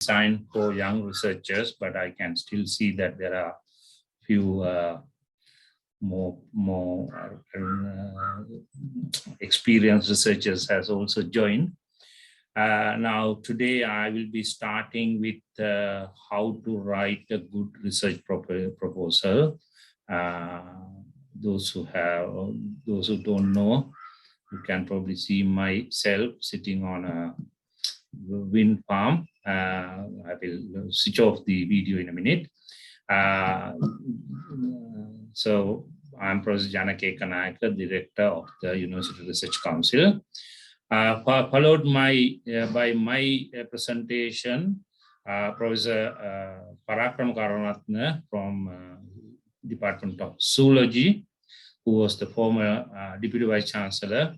designed for young researchers, but I can still see that there are few more experienced researchers has also joined. Now, today I will be starting with how to write a good research proposal. Those who don't know, you can probably see myself sitting on a wind farm. I will switch off the video in a minute. So I'm Professor Janaka Ekanayake, Director of the University Research Council. Followed by my presentation, Professor Parakram Karunaratne from Department of Zoology, who was the former Deputy Vice Chancellor,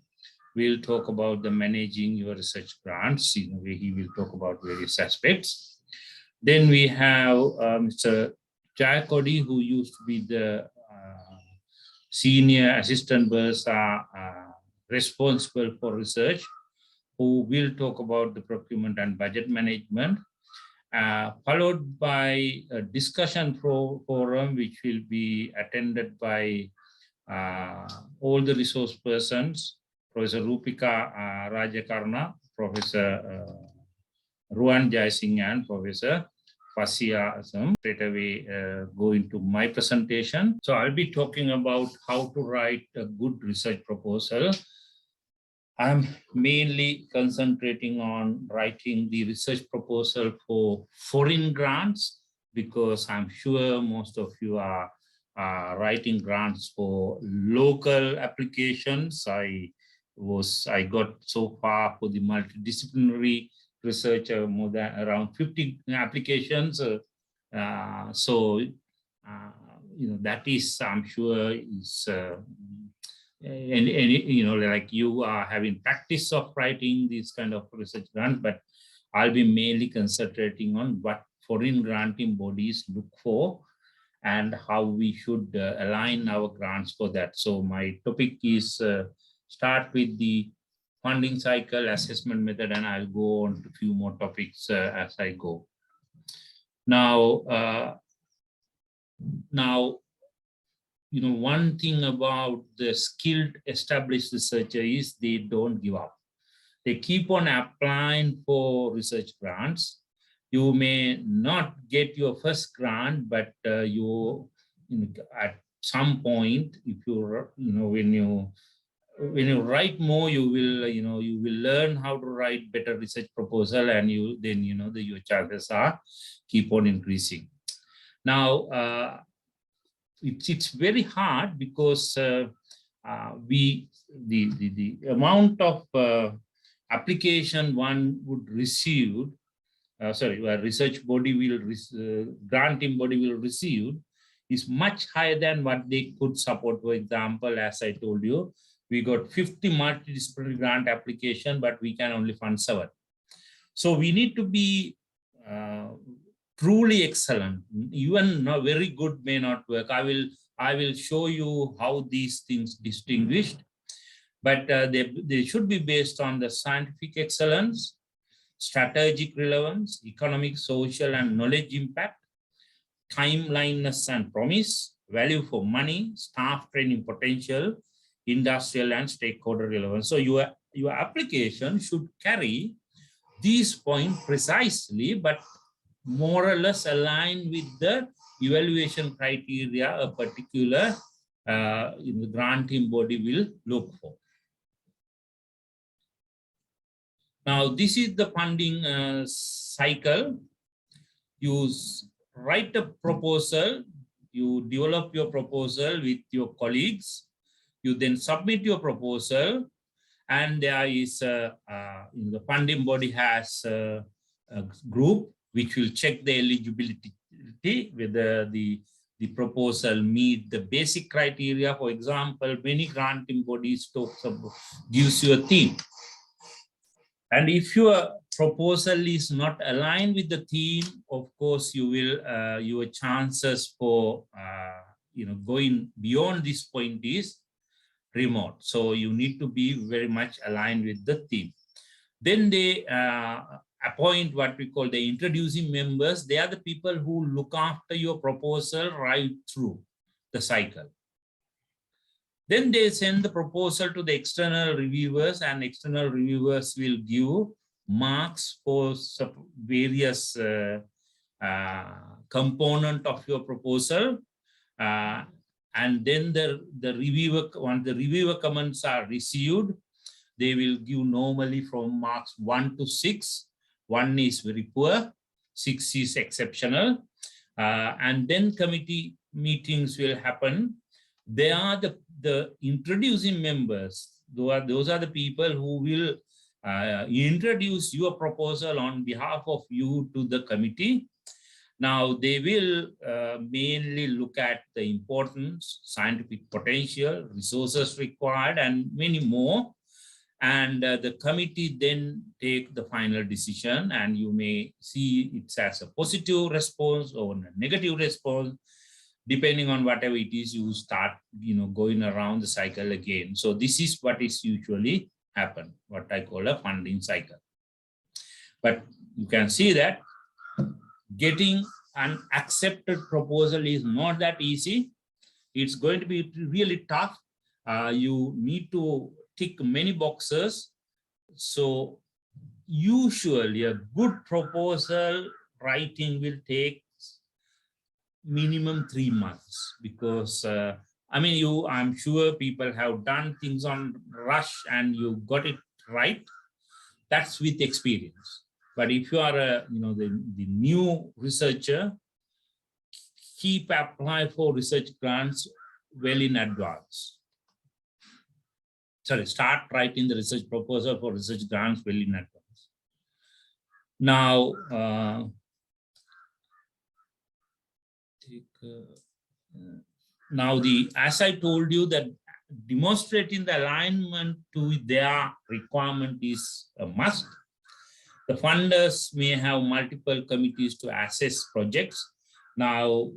will talk about the managing your research grants. He will talk about various aspects. Then we have Mr. Jayakodi, who used to be the Senior Assistant Bursar responsible for research, who will talk about the procurement and budget management, followed by a discussion forum, which will be attended by all the resource persons, Professor Rupika Rajakarna, Professor Ruan Jaisingh, and Professor Fasia Asam. Straight away go into my presentation. So I'll be talking about how to write a good research proposal. I'm mainly concentrating on writing the research proposal for foreign grants, because I'm sure most of you are writing grants for local applications. I got so far for the multidisciplinary research more than around 50 applications. That is, I'm sure, is like you are having practice of writing these kind of research grants, but I'll be mainly concentrating on what foreign granting bodies look for and how we should align our grants for that. So my topic is start with the funding cycle, assessment method, and I'll go on to a few more topics as I go. Now, one thing about the skilled established researcher is they don't give up. They keep on applying for research grants. You may not get your first grant, but at some point, if when you write more, you will learn how to write better research proposal, and your chances are keep on increasing. Now, it's very hard because the amount of application one would receive, a research body granting body will receive, is much higher than what they could support. For example, as I told you, we got 50 multidisciplinary grant application, but we can only fund 7. So we need to be truly excellent. Even very good may not work. I will show you how these things distinguished, but they should be based on the scientific excellence, strategic relevance, economic, social, and knowledge impact, timeliness and promise, value for money, staff training potential, industrial and stakeholder relevance. So your application should carry these points precisely, but more or less aligned with the evaluation criteria a particular granting body will look for. Now, this is the funding cycle. You write a proposal, you develop your proposal with your colleagues, you then submit your proposal, and there is the funding body has a group which will check the eligibility, whether the proposal meet the basic criteria. For example, many granting bodies gives you a theme, and if your proposal is not aligned with the theme, of course you will your chances for going beyond this point is remote. So you need to be very much aligned with the theme. Then they appoint what we call the introducing members. They are the people who look after your proposal right through the cycle. Then they send the proposal to the external reviewers, and external reviewers will give marks for various component of your proposal. And then the reviewer, once the reviewer comments are received, they will give normally from marks 1 to 6. 1 is very poor, 6 is exceptional. And then committee meetings will happen. They are the introducing members. Those are the people who will introduce your proposal on behalf of you to the committee. Now, they will mainly look at the importance, scientific potential, resources required, and many more. And the committee then take the final decision, and you may see it as a positive response or a negative response. Depending on whatever it is, you start going around the cycle again. So this is what is usually happen, what I call a funding cycle. But you can see that getting an accepted proposal is not that easy. It's going to be really tough. You need to tick many boxes. So usually a good proposal writing will take minimum 3 months, because I'm sure people have done things on rush and you got it right. That's with experience. But if you are the new researcher, keep applying for research grants well in advance. Start writing the research proposal for research grants well in advance. Now, as I told you, that demonstrating the alignment to their requirement is a must. The funders may have multiple committees to assess projects. Now,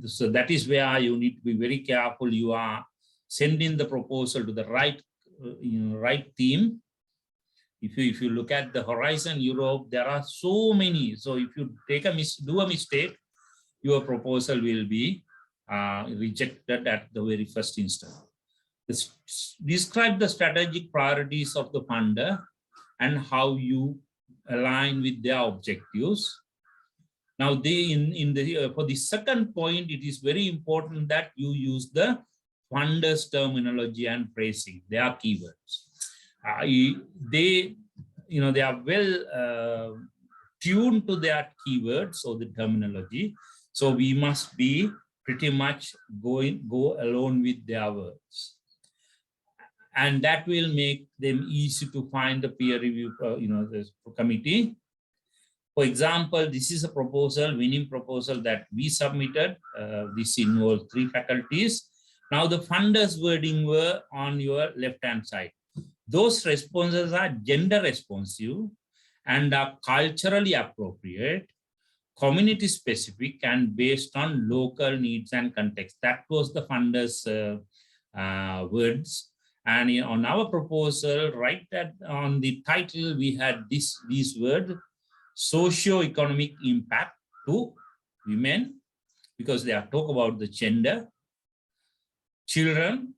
so that is where you need to be very careful. You are sending the proposal to the right, right team. If you look at the Horizon Europe, there are so many. So if you do a mistake, your proposal will be rejected at the very first instance. Describe the strategic priorities of the funder and how you align with their objectives. Now, for the second point, it is very important that you use the funders' terminology and phrasing. They are keywords. They are well tuned to their keywords or the terminology. So we must be pretty much go along with their words, and that will make them easy to find the peer review, the committee. For example, this is a proposal, winning proposal that we submitted. This involves 3 faculties. Now the funders' wording were on your left-hand side. Those responses are gender responsive and are culturally appropriate, community specific, and based on local needs and context. That was the funders' words. And on our proposal, right on the title, we had these words: socio-economic impact to women, because they are talk about the gender, children,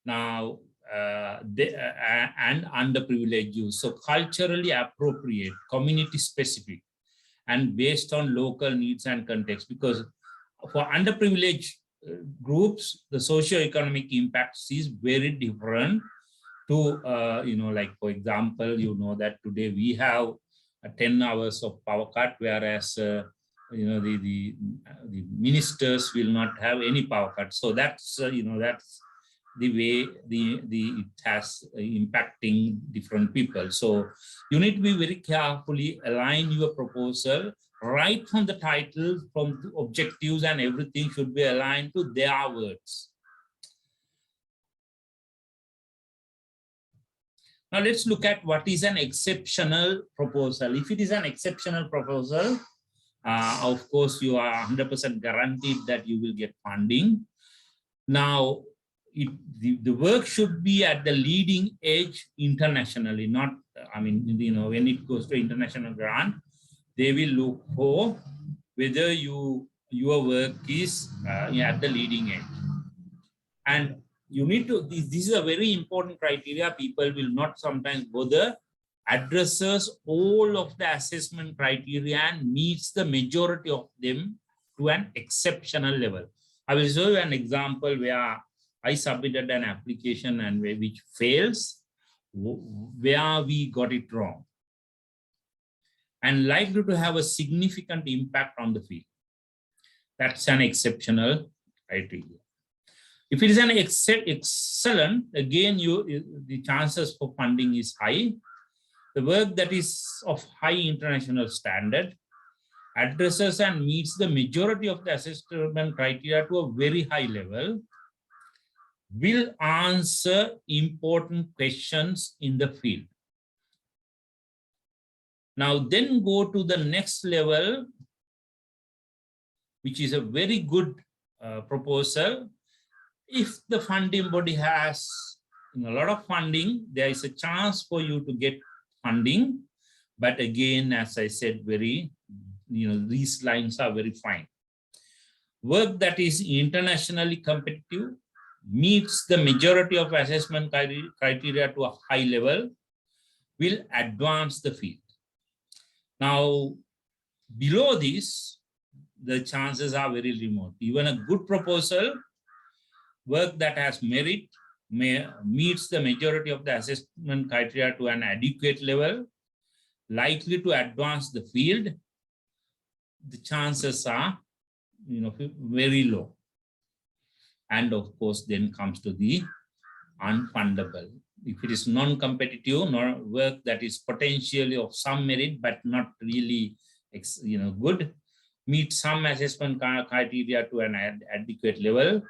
now and underprivileged youth. So culturally appropriate, community specific, and based on local needs and context, because for underprivileged groups, the socio-economic impact is very different to, like for example, that today we have 10 hours of power cut, whereas, the ministers will not have any power cut. So that's, that's the way it has impacting different people. So you need to be very carefully align your proposal right from the title, from the objectives, and everything should be aligned to their words. Now let's look at what is an exceptional proposal. If it is an exceptional proposal, of course, you are 100% guaranteed that you will get funding. Now, the work should be at the leading edge internationally, not, I mean, when it goes to international grant, they will look for whether your work is at the leading edge. And you need to, this is a very important criteria. People will not sometimes bother, addresses all of the assessment criteria and meets the majority of them to an exceptional level. I will show you an example where I submitted an application and which fails, where we got it wrong, and likely to have a significant impact on the field. That's an exceptional criteria. If it is an excellent, again, the chances for funding is high. The work that is of high international standard, addresses and meets the majority of the assessment criteria to a very high level, will answer important questions in the field. Now then go to the next level, which is a very good proposal. If the funding body has a lot of funding, there is a chance for you to get funding. But again, as I said, these lines are very fine. Work that is internationally competitive, meets the majority of assessment criteria to a high level, will advance the field. Now, below this, the chances are very remote. Even a good proposal, work that has merit, meets the majority of the assessment criteria to an adequate level, likely to advance the field, the chances are very low. And of course, then comes to the unfundable. If it is non-competitive, work that is potentially of some merit, but not really good, meets some assessment criteria to an adequate level,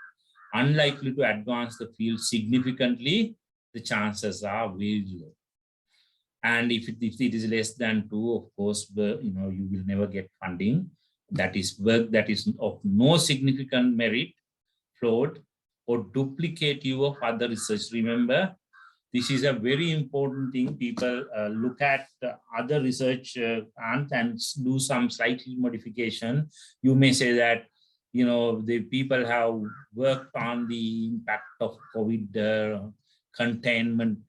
unlikely to advance the field significantly, the chances are very low. And if it is less than 2, of course, you will never get funding. That is work that is of no significant merit, flawed, or duplicative of other research. Remember, this is a very important thing. People look at other research and do some slightly modification. You may say that, the people have worked on the impact of COVID containment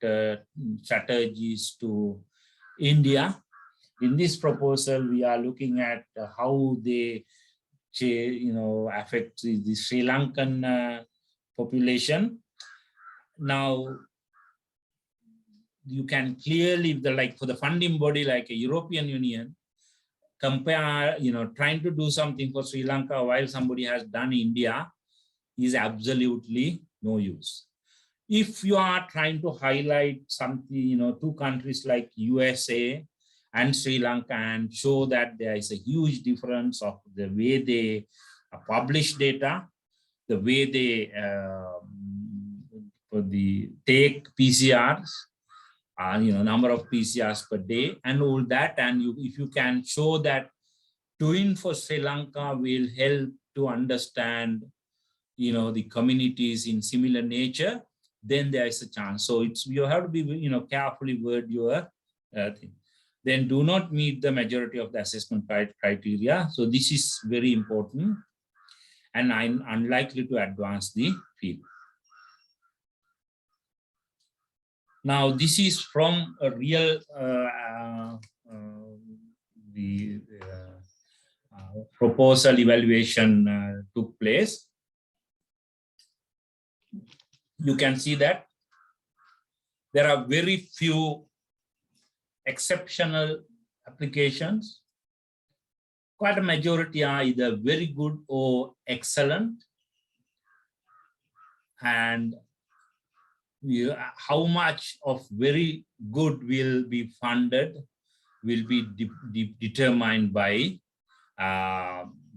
strategies to India. In this proposal, we are looking at how they affect the Sri Lankan population. Now, you can clearly, for the funding body like a European Union, compare, trying to do something for Sri Lanka while somebody has done India is absolutely no use. If you are trying to highlight something, 2 countries like USA and Sri Lanka and show that there is a huge difference of the way they publish data, the way they take PCRs, number of PCRs per day and all that. And if you can show that doing for Sri Lanka will help to understand, the communities in similar nature, then there is a chance. So you have to be, carefully word your thing. Then do not meet the majority of the assessment criteria. So this is very important, and I'm unlikely to advance the field. Now, this is from a real proposal evaluation took place. You can see that there are very few exceptional applications. Quite a majority are either very good or excellent. And how much of very good will be funded will be determined by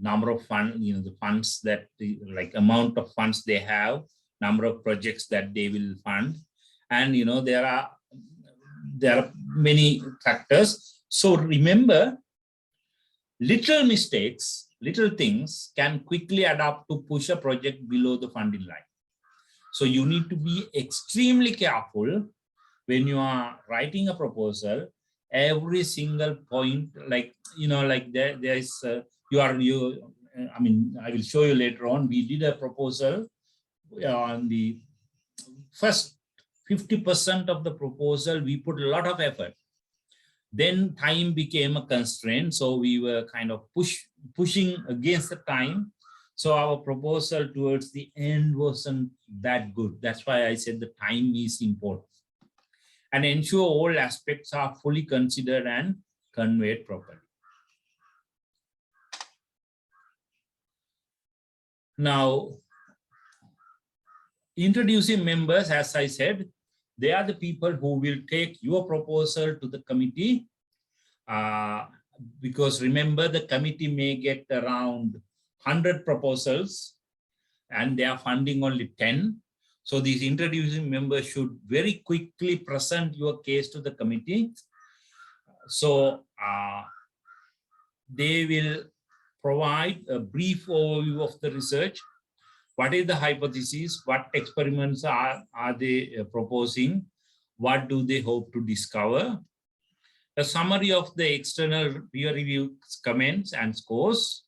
number of funds, the funds that amount of funds they have, number of projects that they will fund. And there are many factors. So remember, little mistakes, little things can quickly add up to push a project below the funding line. So you need to be extremely careful when you are writing a proposal. Every single point, like, like there is, I mean, I will show you later on. We did a proposal on the first 50% of the proposal, we put a lot of effort. Then time became a constraint. So we were kind of pushing against the time. So our proposal towards the end wasn't that good. That's why I said the time is important. And ensure all aspects are fully considered and conveyed properly. Now, introducing members, as I said, they are the people who will take your proposal to the committee. Because remember, the committee may get around 100 proposals and they are funding only 10. So these introducing members should very quickly present your case to the committee. So they will provide a brief overview of the research. What is the hypothesis? What experiments are they proposing? What do they hope to discover? A summary of the external peer review comments and scores,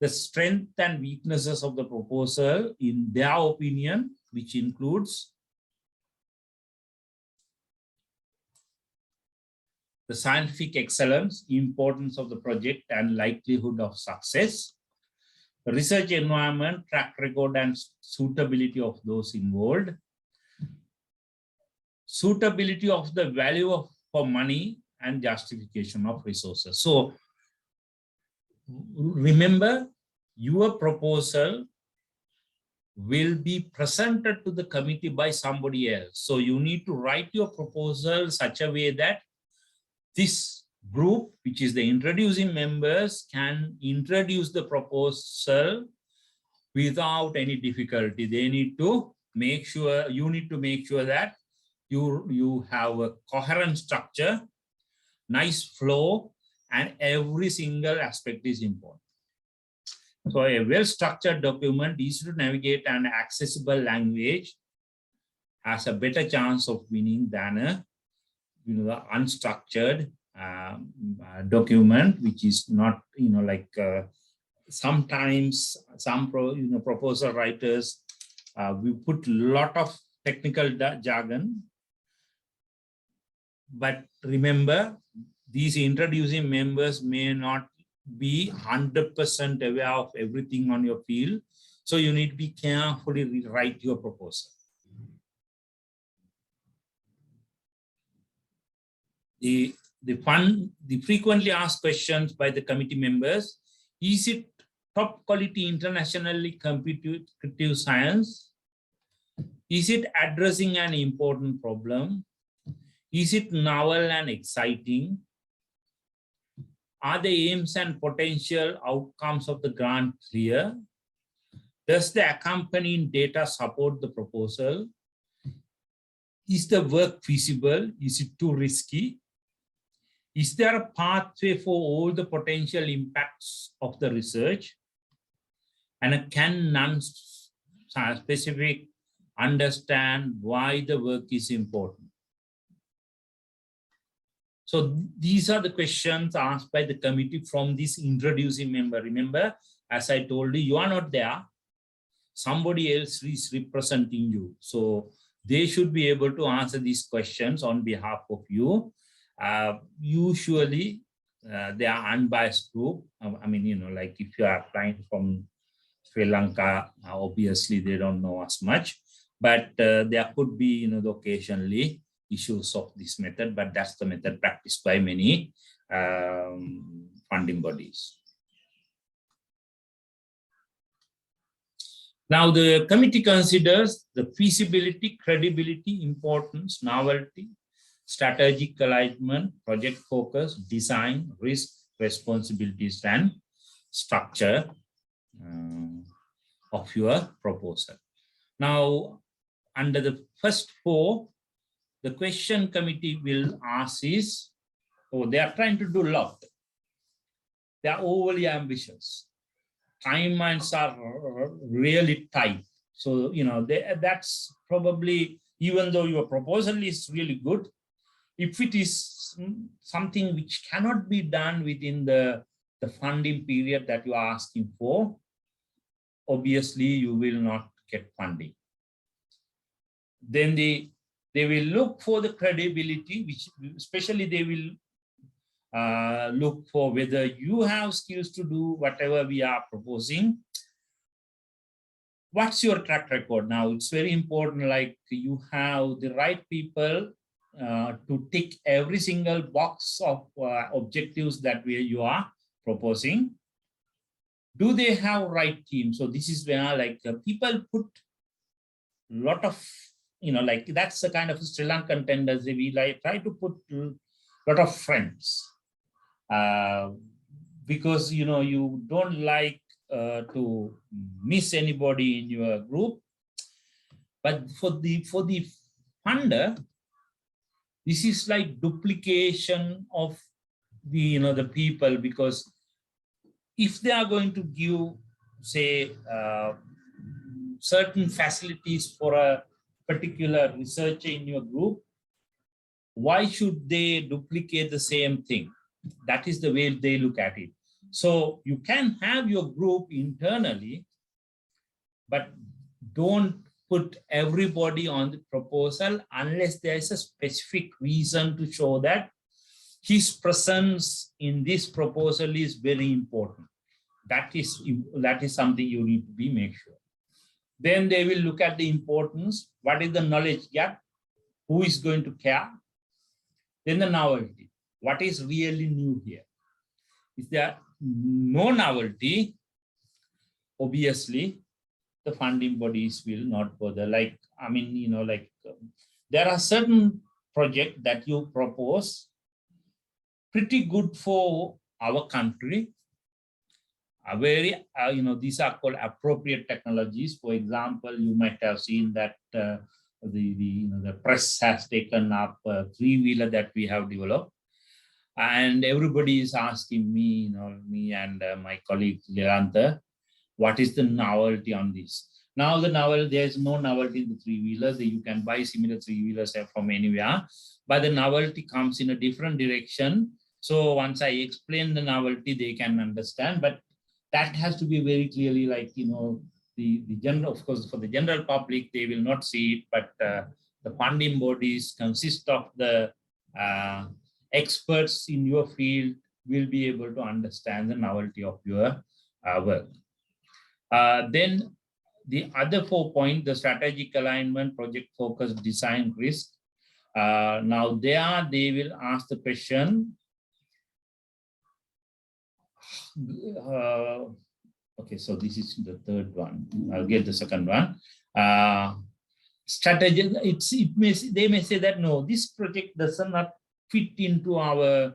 the strength and weaknesses of the proposal in their opinion, which includes the scientific excellence, importance of the project and likelihood of success, the research environment, track record and suitability of those involved, suitability of the value for money and justification of resources. So remember, your proposal will be presented to the committee by somebody else. So you need to write your proposal such a way that this group, which is the introducing members, can introduce the proposal without any difficulty. They need to make sure, you need to make sure that you have a coherent structure, nice flow, and every single aspect is important. So a well-structured document, easy to navigate and accessible language has a better chance of winning than a the unstructured document, which is not sometimes some proposal writers we put a lot of technical jargon, but remember, these introducing members may not be 100% aware of everything on your field, so you need to be carefully rewrite your proposal. The frequently asked questions by the committee members: is it top quality internationally competitive science? Is it addressing an important problem? Is it novel and exciting? Are the aims and potential outcomes of the grant clear? Does the accompanying data support the proposal? Is the work feasible? Is it too risky? Is there a pathway for all the potential impacts of the research? And can non-specific understand why the work is important? So these are the questions asked by the committee from this introducing member. Remember, as I told you, you are not there. Somebody else is representing you. So they should be able to answer these questions on behalf of you. Usually they are unbiased group. I mean, like if you are applying from Sri Lanka, obviously they don't know as much, but there could be, occasionally issues of this method, but that's the method practiced by many funding bodies. Now, the committee considers the feasibility, credibility, importance, novelty, strategic alignment, project focus, design, risk, responsibilities, and structure of your proposal. Now, under the first four, the question committee will ask is, they are trying to do a lot. They are overly ambitious. Timelines are really tight. So, that's probably, even though your proposal is really good, if it is something which cannot be done within the funding period that you are asking for, obviously you will not get funding. Then they will look for the credibility, which especially they will look for whether you have skills to do whatever we are proposing. What's your track record? Now, it's very important, like you have the right people to tick every single box of objectives that you are proposing. Do they have right team? So this is where like people put a lot of, like that's the kind of Sri Lankan tendency. We like try to put a lot of friends because, you don't like to miss anybody in your group. But for the funder, this is like duplication of the people, because if they are going to give, say, certain facilities for a particular researcher in your group, why should they duplicate the same thing? That is the way they look at it. So you can have your group internally, but don't put everybody on the proposal unless there is a specific reason to show that his presence in this proposal is very important. That is something you need to make sure. Then they will look at the importance. What is the knowledge gap? Who is going to care? Then the novelty. What is really new here? If there no novelty, obviously the funding bodies will not bother. Like, there are certain projects that you propose pretty good for our country. These are called appropriate technologies. For example, you might have seen that the press has taken up a three-wheeler that we have developed. And everybody is asking me, me and my colleague Liranta, what is the novelty on this? Now there's no novelty in the three-wheelers. You can buy similar three-wheelers from anywhere, but the novelty comes in a different direction. So once I explain the novelty, they can understand, but that has to be very clearly, like, the general, of course, for the general public, they will not see it, but the funding bodies consist of the experts in your field will be able to understand the novelty of your work. Then the other 4 points, the strategic alignment, project focus, design, risk. Now they will ask the question, okay, so this is the third one. I'll get the second one. Strategy, they may say that, no, this project does not fit into our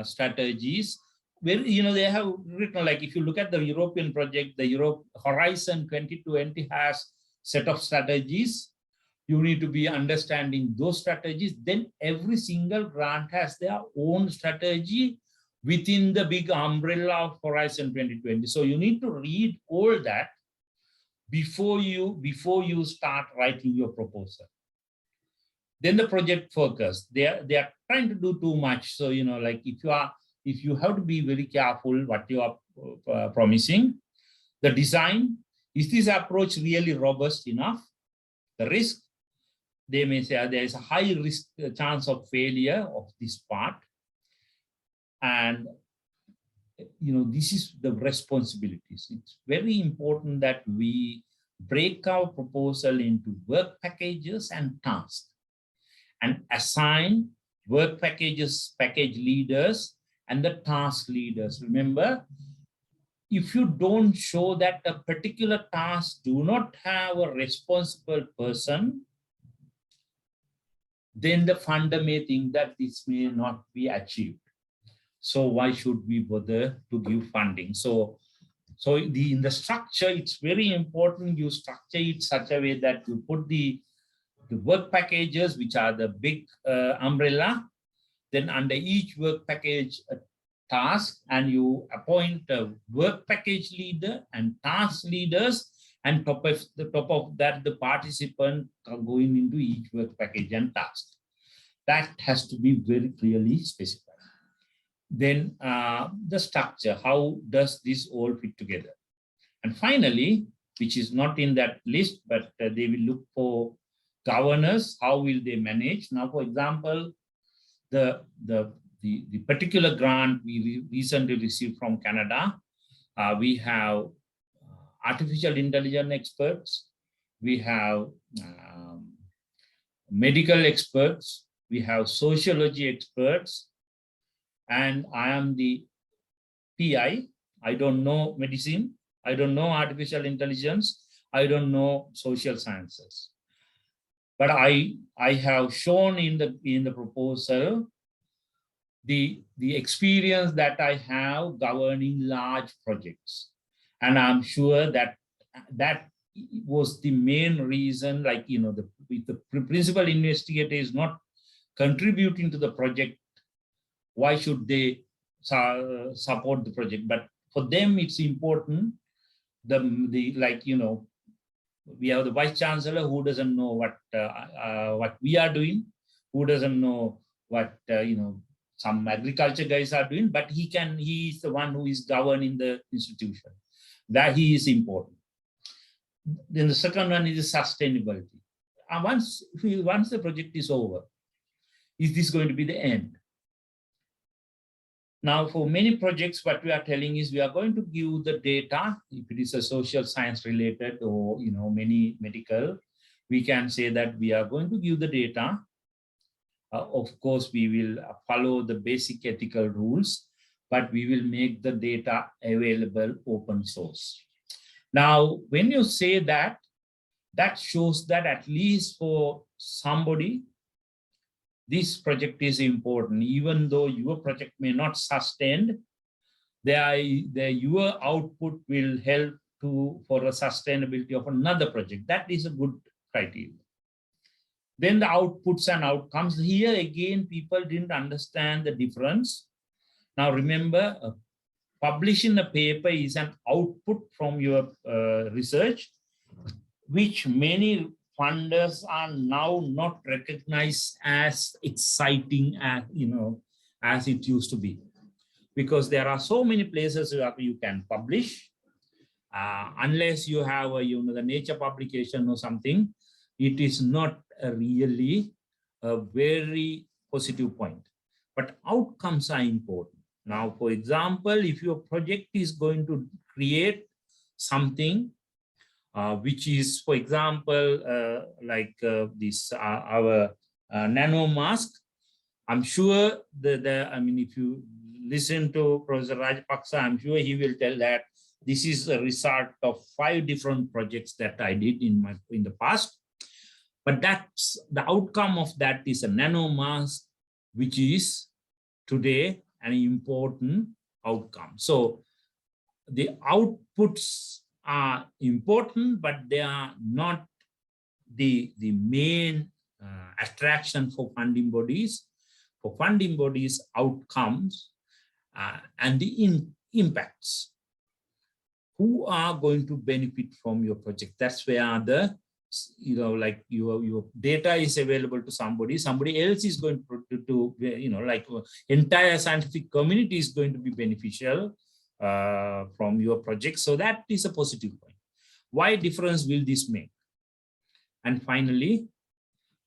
strategies. Well, they have written, like, if you look at the European project, the Europe Horizon 2020 has set of strategies. You need to be understanding those strategies. Then every single grant has their own strategy within the big umbrella of Horizon 2020. So you need to read all that before you start writing your proposal. Then the project focus, they are trying to do too much. So, like if you have to be very careful what you are promising. The design, is this approach really robust enough? The risk, they may say there is a high risk chance of failure of this part. And, this is the responsibilities. It's very important that we break our proposal into work packages and tasks and assign work packages, package leaders, and the task leaders. Remember, if you don't show that a particular task do not have a responsible person, then the funder may think that this may not be achieved. So why should we bother to give funding? So in the structure, it's very important you structure it such a way that you put the work packages, which are the big umbrella, then under each work package a task, and you appoint a work package leader and task leaders, And top of that, the participant are going into each work package and task. That has to be very clearly specified. Then the structure, how does this all fit together? And finally, which is not in that list, but they will look for governors, how will they manage? Now, for example, the particular grant we recently received from Canada, we have artificial intelligence experts, we have medical experts, we have sociology experts, and I am the PI. I don't know medicine, I don't know artificial intelligence, I don't know social sciences. But I have shown in the proposal the experience that I have governing large projects. And I'm sure that was the main reason, like, you know, if the principal investigator is not contributing to the project, why should they support the project? But for them, it's important. Like, you know, we have the vice chancellor who doesn't know what we are doing, who doesn't know what you know, some agriculture guys are doing, but he is the one who is governing the institution. That he is important. Then the second one is sustainability. Once the project is over, is this going to be the end? Now, for many projects, what we are telling is we are going to give the data. If it is a social science related or, you know, many medical, we can say that we are going to give the data. Of course, we will follow the basic ethical rules, but we will make the data available open source. Now, when you say that, that shows that at least for somebody, this project is important. Even though your project may not sustain, your output will help for the sustainability of another project. That is a good criteria. Then the outputs and outcomes. Here again, people didn't understand the difference. Now remember, publishing a paper is an output from your research, which many funders are now not recognized as exciting as, you know, as it used to be, because there are so many places where you can publish. Unless you have a, you know, the Nature publication or something, it is not really a very positive point. But outcomes are important. Now, for example, if your project is going to create something which is, for example, like this our nano mask, I'm sure I mean, if you listen to Professor Rajapaksa, I'm sure he will tell that this is a result of 5 different projects that I did in the past. But that's the outcome of that is a nano mask, which is today an important outcome. So the outputs are important, but they are not the main attraction for funding bodies. For funding bodies, outcomes and the impacts. Who are going to benefit from your project? That's where the, you know, like your data is available to somebody else is going to you know, like entire scientific community is going to be beneficial from your project. So that is a positive point. Why difference will this make? And finally,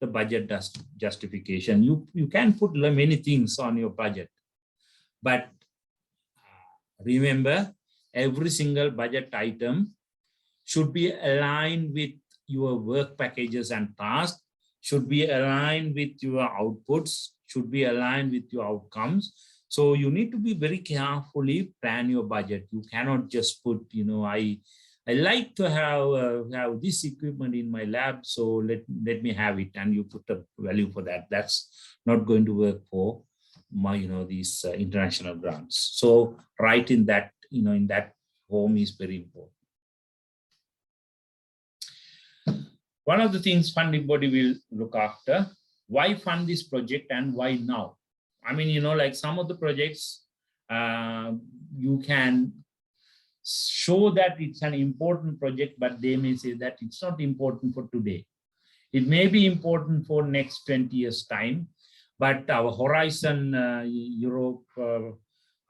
the budget justification. You can put many things on your budget, but remember, every single budget item should be aligned with your work packages and tasks, should be aligned with your outputs, should be aligned with your outcomes. So you need to be very carefully plan your budget. You cannot just put, you know, I like to have this equipment in my lab, so let me have it, and you put a value for that. That's not going to work for my, you know, these international grants. So right in that, you know, in that form is very important. One of the things funding body will look after, why fund this project and why now? I mean, you know, like some of the projects, you can show that it's an important project, but they may say that it's not important for today. It may be important for next 20 years time, but our Horizon Europe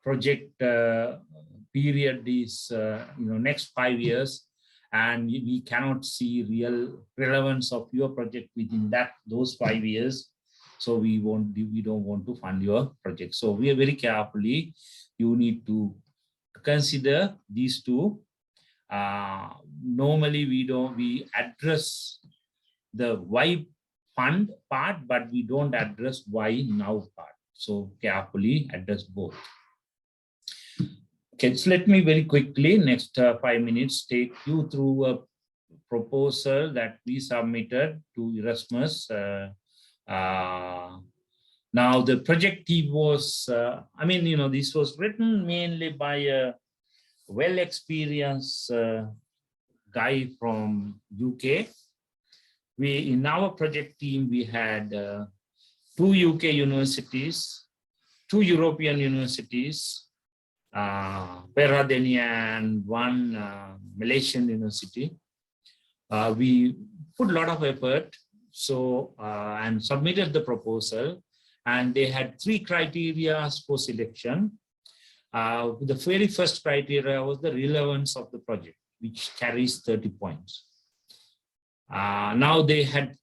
project period is next 5 years, and we cannot see real relevance of your project within those 5 years. So we don't want to fund your project. So we are very carefully, you need to consider these two. Normally we address the why fund part, but we don't address why now part. So carefully address both. Okay, so let me very quickly, next 5 minutes, take you through a proposal that we submitted to Erasmus. Now the project team was, this was written mainly by a well-experienced guy from UK. In our project team, we had 2 UK universities, 2 European universities, Peradeniya and 1 Malaysian university. We put a lot of effort, and submitted the proposal, and they had 3 criteria for selection. The very first criteria was the relevance of the project, which carries 30 points. Now they had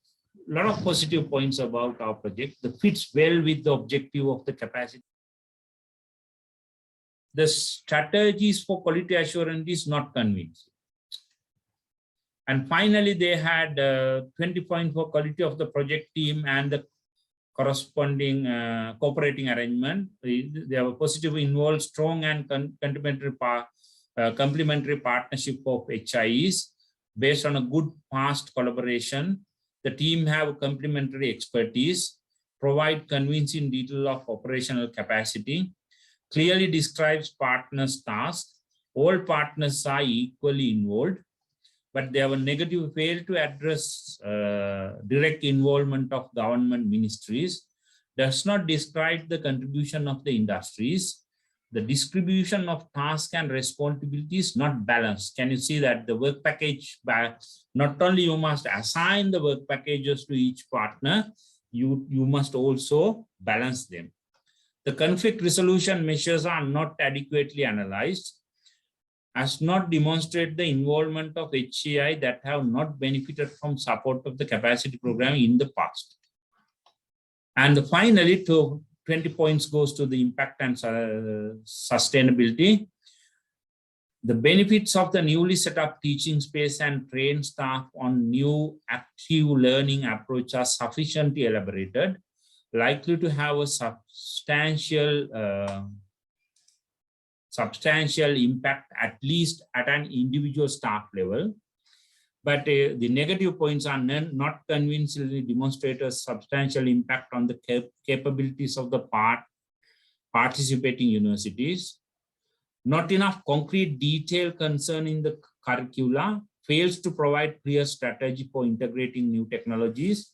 a lot of positive points about our project that fits well with the objective of the capacity. The strategies for quality assurance is not convincing. And finally, they had 20 points for quality of the project team and the corresponding cooperating arrangement. They have a positive involved strong and complementary partnership of HIEs based on a good past collaboration. The team have complementary expertise, provide convincing detail of operational capacity, clearly describes partners' tasks. All partners are equally involved, but they have a negative fail to address direct involvement of government ministries, does not describe the contribution of the industries. The distribution of tasks and responsibilities not balanced. Can you see that the work package, not only you must assign the work packages to each partner, you must also balance them. The conflict resolution measures are not adequately analyzed, as not demonstrate the involvement of HCI that have not benefited from support of the capacity program in the past. And finally, 20 points goes to the impact and sustainability. The benefits of the newly set up teaching space and trained staff on new active learning approach are sufficiently elaborated, likely to have a substantial impact, at least at an individual staff level. But the negative points are not convincingly demonstrate a substantial impact on the capabilities of the participating universities. Not enough concrete detail concerning the curricula, fails to provide clear strategy for integrating new technologies,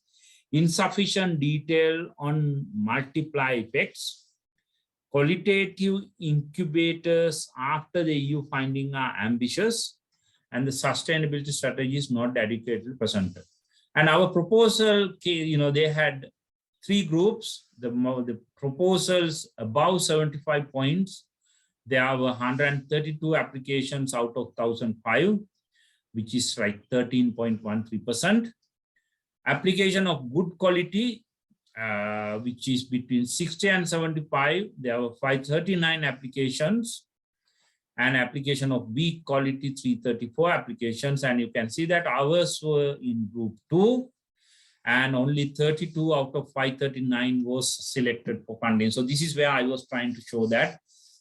insufficient detail on multiply effects, qualitative incubators after the EU finding are ambitious, and the sustainability strategy is not adequately presented. And our proposal, they had 3 groups. The proposals above 75 points, there are 132 applications out of 1,005, which is like 13.13%. Application of good quality, which is between 60 and 75, there were 539 applications, and application of weak quality 334 applications. And you can see that ours were in group 2, and only 32 out of 539 was selected for funding. So this is where I was trying to show that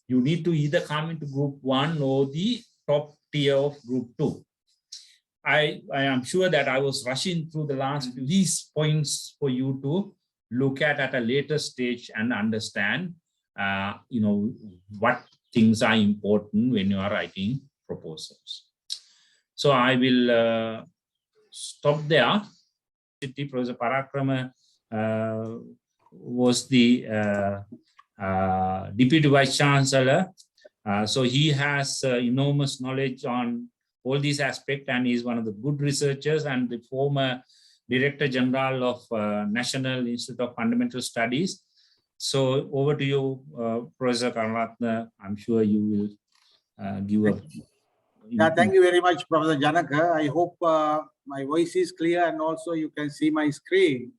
you need to either come into group 1 or the top tier of group 2. I am sure that I was rushing through the last these points for you to look at a later stage and understand, what things are important when you are writing proposals. So I will stop there. Professor Parakrama was the Deputy Vice Chancellor So he has enormous knowledge on all these aspects, and he's one of the good researchers and the former Director General of National Institute of Fundamental Studies. So over to you, Professor Karunaratne. I'm sure you will give a... Yeah, thank you very much, Professor Janaka. I hope my voice is clear and also you can see my screen.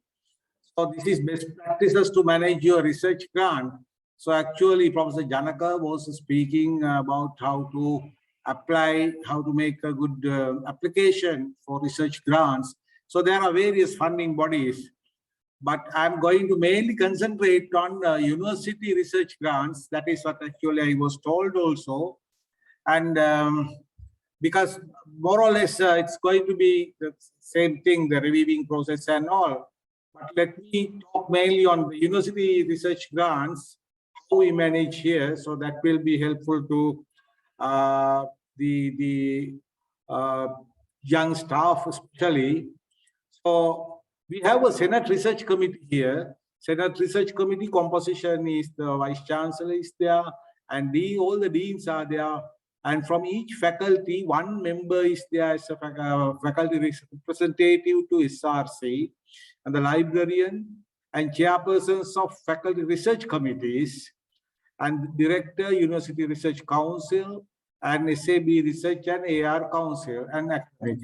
So this is best practices to manage your research grant. So actually, Professor Janaka was speaking about how to apply, how to make a good application for research grants. So there are various funding bodies, but I'm going to mainly concentrate on university research grants. That is what actually I was told also. And because more or less it's going to be the same thing, the reviewing process and all. But let me talk mainly on the university research grants, how we manage here. So that will be helpful to the young staff especially. So we have a Senate Research Committee here. Senate Research Committee composition is the Vice Chancellor is there, and all the deans are there. And from each faculty, one member is there as a faculty representative to SRC, and the librarian and chairpersons of faculty research committees, and director, University Research Council, and SAB Research and AR Council, and academic.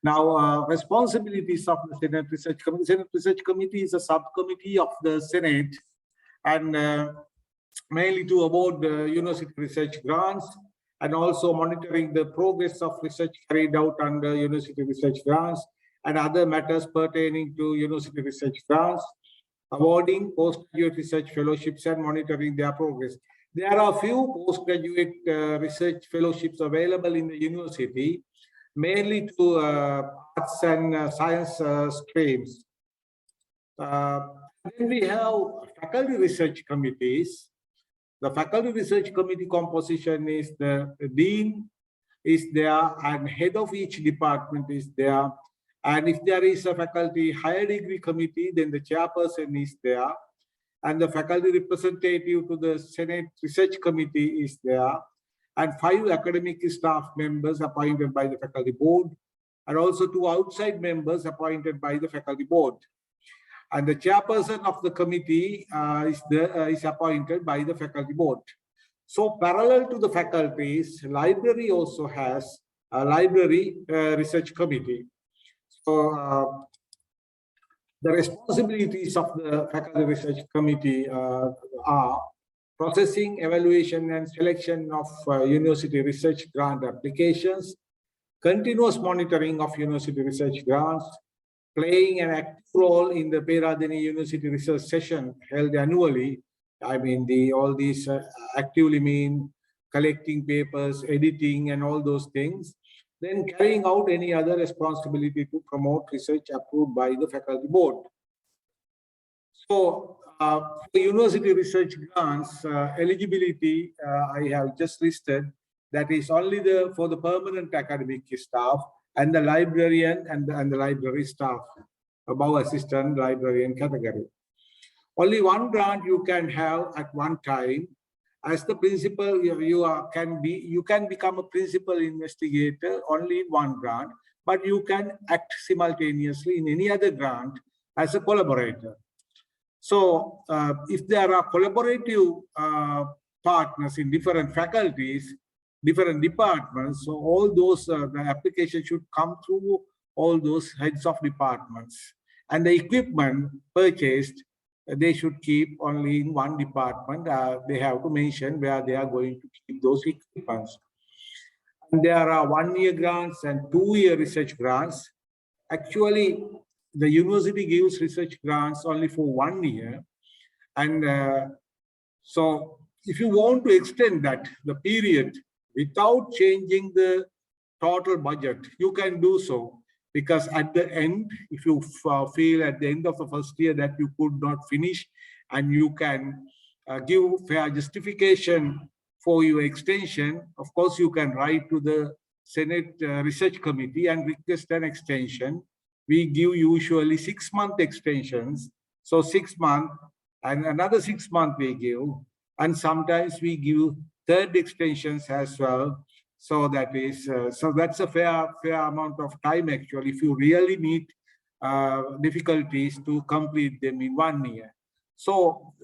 Now, responsibilities of the Senate Research Committee. Senate Research Committee is a subcommittee of the Senate, and mainly to award university research grants, and also monitoring the progress of research carried out under university research grants and other matters pertaining to university research grants, awarding postgraduate research fellowships and monitoring their progress. There are few postgraduate research fellowships available in the university, mainly to arts and science streams. Then we have faculty research committees. The faculty research committee composition is the dean is there, and head of each department is there. And if there is a faculty higher degree committee, then the chairperson is there, and the faculty representative to the Senate Research Committee is there, and 5 academic staff members appointed by the faculty board, and also 2 outside members appointed by the faculty board. And the chairperson of the committee is appointed by the faculty board. So parallel to the faculties, library also has a library research committee. So the responsibilities of the faculty research committee are processing, evaluation, and selection of university research grant applications, continuous monitoring of university research grants, playing an active role in the Peradeniya University Research Session held annually. I mean, all these actively mean collecting papers, editing, and all those things. Then carrying out any other responsibility to promote research approved by the faculty board. So, for university research grants, eligibility, I have just listed, that is only for the permanent academic staff, and the librarian and the library staff, above assistant librarian category. Only one grant you can have at one time. As the principal, you can become a principal investigator only in one grant, but you can act simultaneously in any other grant as a collaborator. So if there are collaborative partners in different faculties, different departments, so all those the application should come through all those heads of departments, and the equipment purchased they should keep only in one department. They have to mention where they are going to keep those equipments. And there are 1-year grants and 2-year research grants. Actually, the university gives research grants only for 1 year, and so if you want to extend that the period without changing the total budget, you can do so, because at the end, if you feel at the end of the first year that you could not finish, and you can give fair justification for your extension, of course you can write to the Senate Research Committee and request an extension. We give usually 6-month extensions, so 6 months and another 6 months we give, and sometimes we give third extensions as well. So that is so that's a fair amount of time actually if you really meet difficulties to complete them in 1 year. So,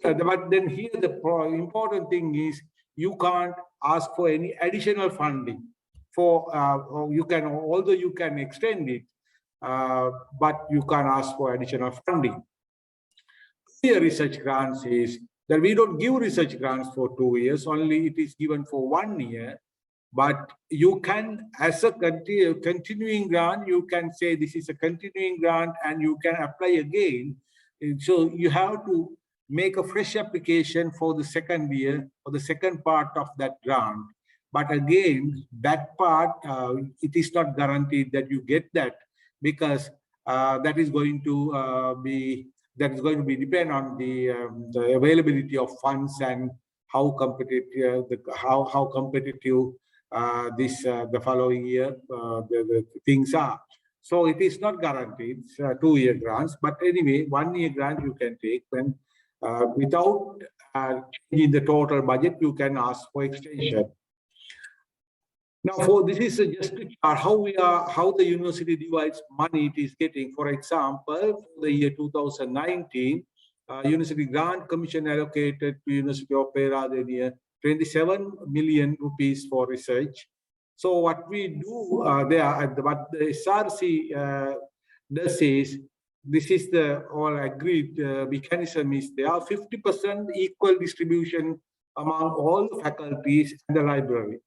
but then here the important thing is you can't ask for any additional funding for or you can, although you can extend it, but you can't ask for additional funding. Here research grants is that we don't give research grants for 2 years, only it is given for 1 year. But you can, as a continuing grant, you can say this is a continuing grant and you can apply again. And so you have to make a fresh application for the second year or the second part of that grant. But again, that part, it is not guaranteed that you get that, because that is going to be depend on the availability of funds and how competitive the following year the things are. So it is not guaranteed. It's 2-year grants, but anyway, 1-year grant you can take when without changing the total budget, you can ask for extension. Now, for this is just to chart how the university divides money it is getting. For example, for the year 2019, University Grant Commission allocated to University of Peradeniya 27 million rupees for research. So what we do what the SRC does is, this is the all agreed mechanism is there, 50% equal distribution among all the faculties and the library.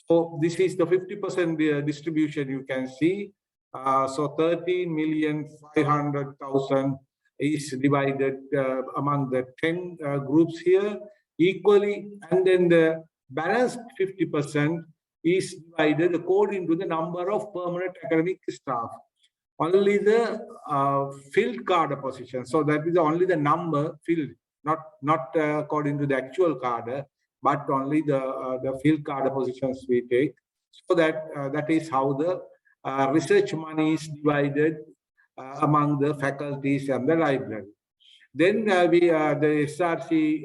So this is the 50% distribution you can see. So 13,500,000 is divided among the 10 groups here equally, and then the balance 50% is divided according to the number of permanent academic staff. Only the filled cadre position, so that is only the number filled, not according to the actual cadre, but only the filled cadre positions we take. So that that is how the research money is divided among the faculties and the library. Then the SRC,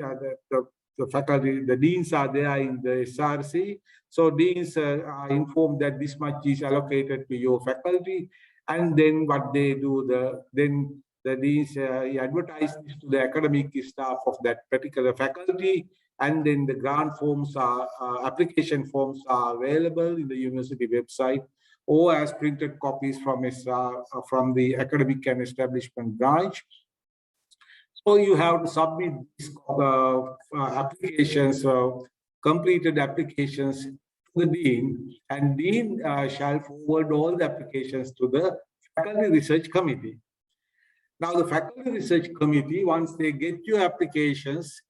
the faculty, the deans are there in the SRC. So deans are informed that this much is allocated to your faculty, and then what they do, then the deans advertise this to the academic staff of that particular faculty, and then the grant forms are application forms are available in the university website or as printed copies from the academic and establishment branch. So you have to submit these applications, completed applications to the dean, and dean shall forward all the applications to the faculty research committee. Now the faculty research committee, once they get your applications,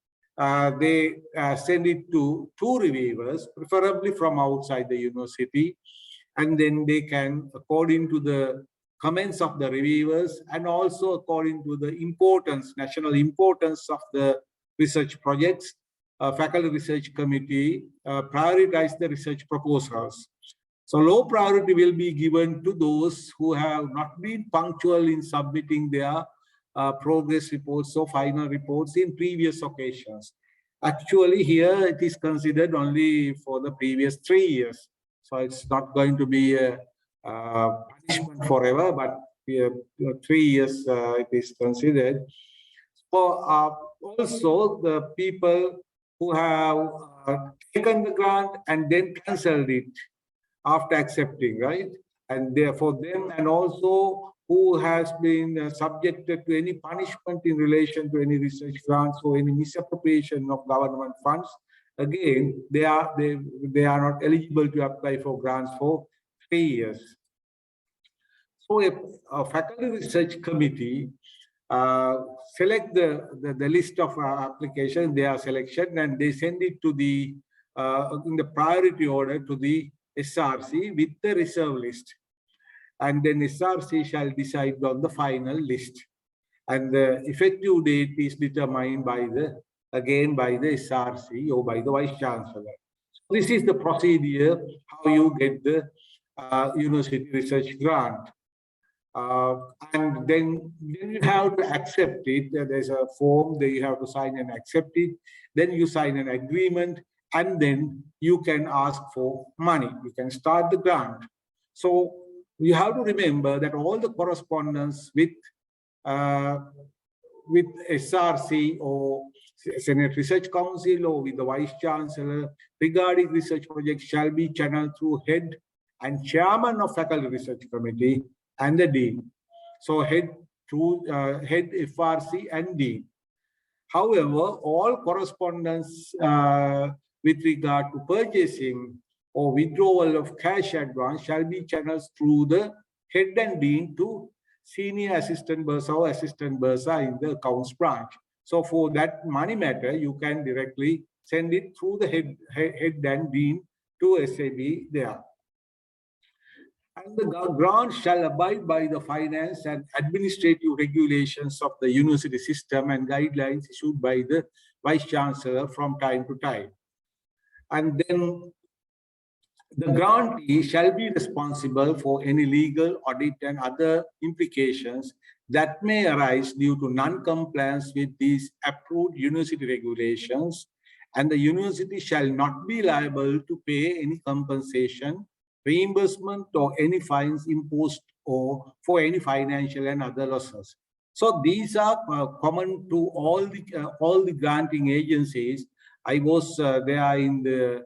they send it to 2 reviewers, preferably from outside the university, and then they can, according to the comments of the reviewers and also according to the importance, national importance of the research projects, faculty research committee prioritize the research proposals. So low priority will be given to those who have not been punctual in submitting their progress reports or final reports in previous occasions. Actually, here it is considered only for the previous 3 years. So it's not going to be a punishment forever, but 3 years it is considered. So also the people who have taken the grant and then cancelled it after accepting, right? And therefore them, and also who has been subjected to any punishment in relation to any research grants or any misappropriation of government funds, again, they are not eligible to apply for grants for 3 years. So a faculty research committee select the list of applications, their selection, and they send it to the in the priority order to the SRC with the reserve list. And then SRC shall decide on the final list. And the effective date is determined by the SRC or by the Vice Chancellor. So this is the procedure, how you get the university research grant. And then you have to accept it. There's a form that you have to sign and accept it. Then you sign an agreement, and then you can ask for money. You can start the grant. So you have to remember that all the correspondence with SRC or Senate Research Council or with the Vice Chancellor regarding research projects shall be channeled through head and chairman of Faculty Research Committee and the Dean. So head FRC and Dean. However, all correspondence with regard to purchasing or withdrawal of cash advance shall be channeled through the head and Dean to senior assistant bursar or assistant bursar in the accounts branch. So for that money matter, you can directly send it through the head and Dean to SAB there. And the grant shall abide by the finance and administrative regulations of the university system and guidelines issued by the Vice Chancellor from time to time. And then the grantee shall be responsible for any legal, audit, and other implications that may arise due to non-compliance with these approved university regulations, and the university shall not be liable to pay any compensation, reimbursement, or any fines imposed or for any financial and other losses. So these are common to all the granting agencies. I was there in the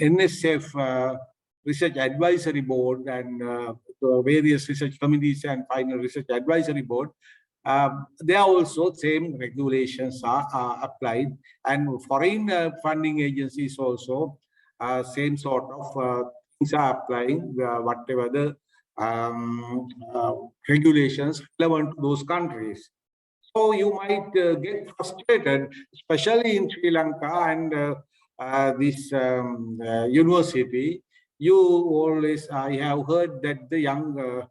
NSF Research Advisory Board and the various research committees and final research advisory board. There also same regulations are applied, and foreign funding agencies also same sort of things are applying, whatever the regulations relevant to those countries. So you might get frustrated, especially in Sri Lanka and this university. You always, I have heard that the young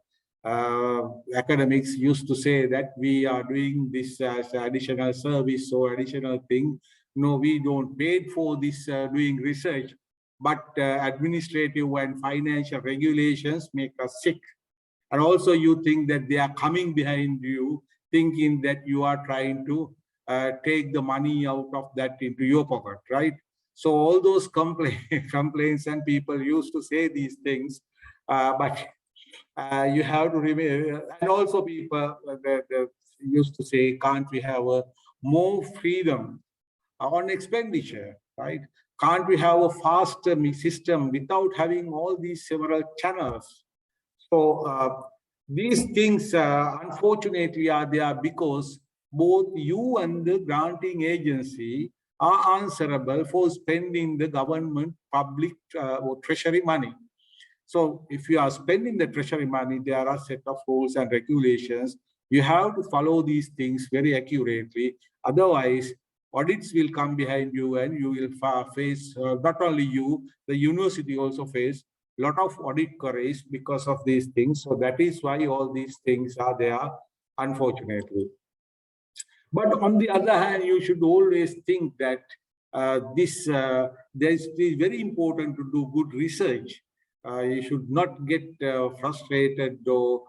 academics used to say that we are doing this as additional service or additional thing. No, we don't pay for this doing research, but administrative and financial regulations make us sick. And also you think that they are coming behind you, thinking that you are trying to take the money out of that into your pocket, right? So all those complaints and people used to say these things, but you have to remember, and also people used to say, can't we have a more freedom on expenditure, right? Can't we have a faster system without having all these several channels? So these things, unfortunately, are there because both you and the granting agency are answerable for spending the government public or treasury money. So if you are spending the treasury money, there are a set of rules and regulations. You have to follow these things very accurately. Otherwise, audits will come behind you and you will face, not only you, the university also face a lot of audit queries because of these things. So that is why all these things are there, unfortunately. But on the other hand, you should always think that it's very important to do good research. You should not get frustrated or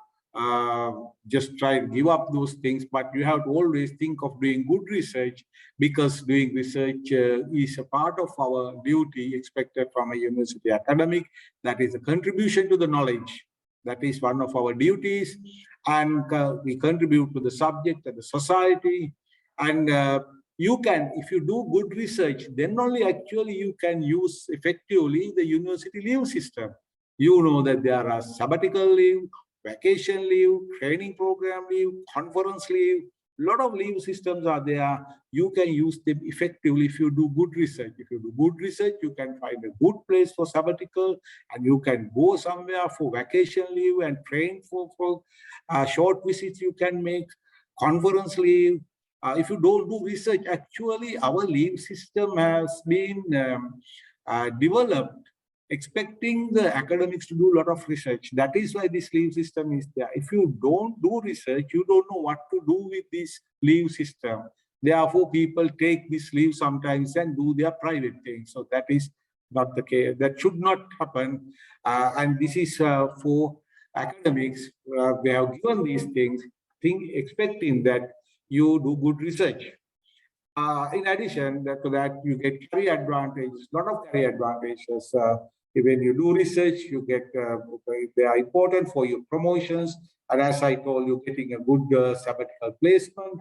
just try to give up those things, but you have to always think of doing good research, because doing research is a part of our duty expected from a university academic. That is a contribution to the knowledge. That is one of our duties, and we contribute to the subject and the society. And you can, if you do good research, then only actually you can use effectively the university leave system. You know that there are sabbatical leave, vacation leave, training program leave, conference leave, a lot of leave systems are there. You can use them effectively if you do good research. If you do good research, you can find a good place for sabbatical, and you can go somewhere for vacation leave and train for short visits you can make, conference leave. If you don't do research, actually our leave system has been developed expecting the academics to do a lot of research. That is why this leave system is there. If you don't do research, you don't know what to do with this leave system. Therefore, people take this leave sometimes and do their private things. So that is not the case. That should not happen. And this is for academics. We have given these things, expecting that you do good research. In addition to that, you get career advantages, lot of career advantages. When you do research, you get, they are important for your promotions. And as I told you, getting a good sabbatical placement.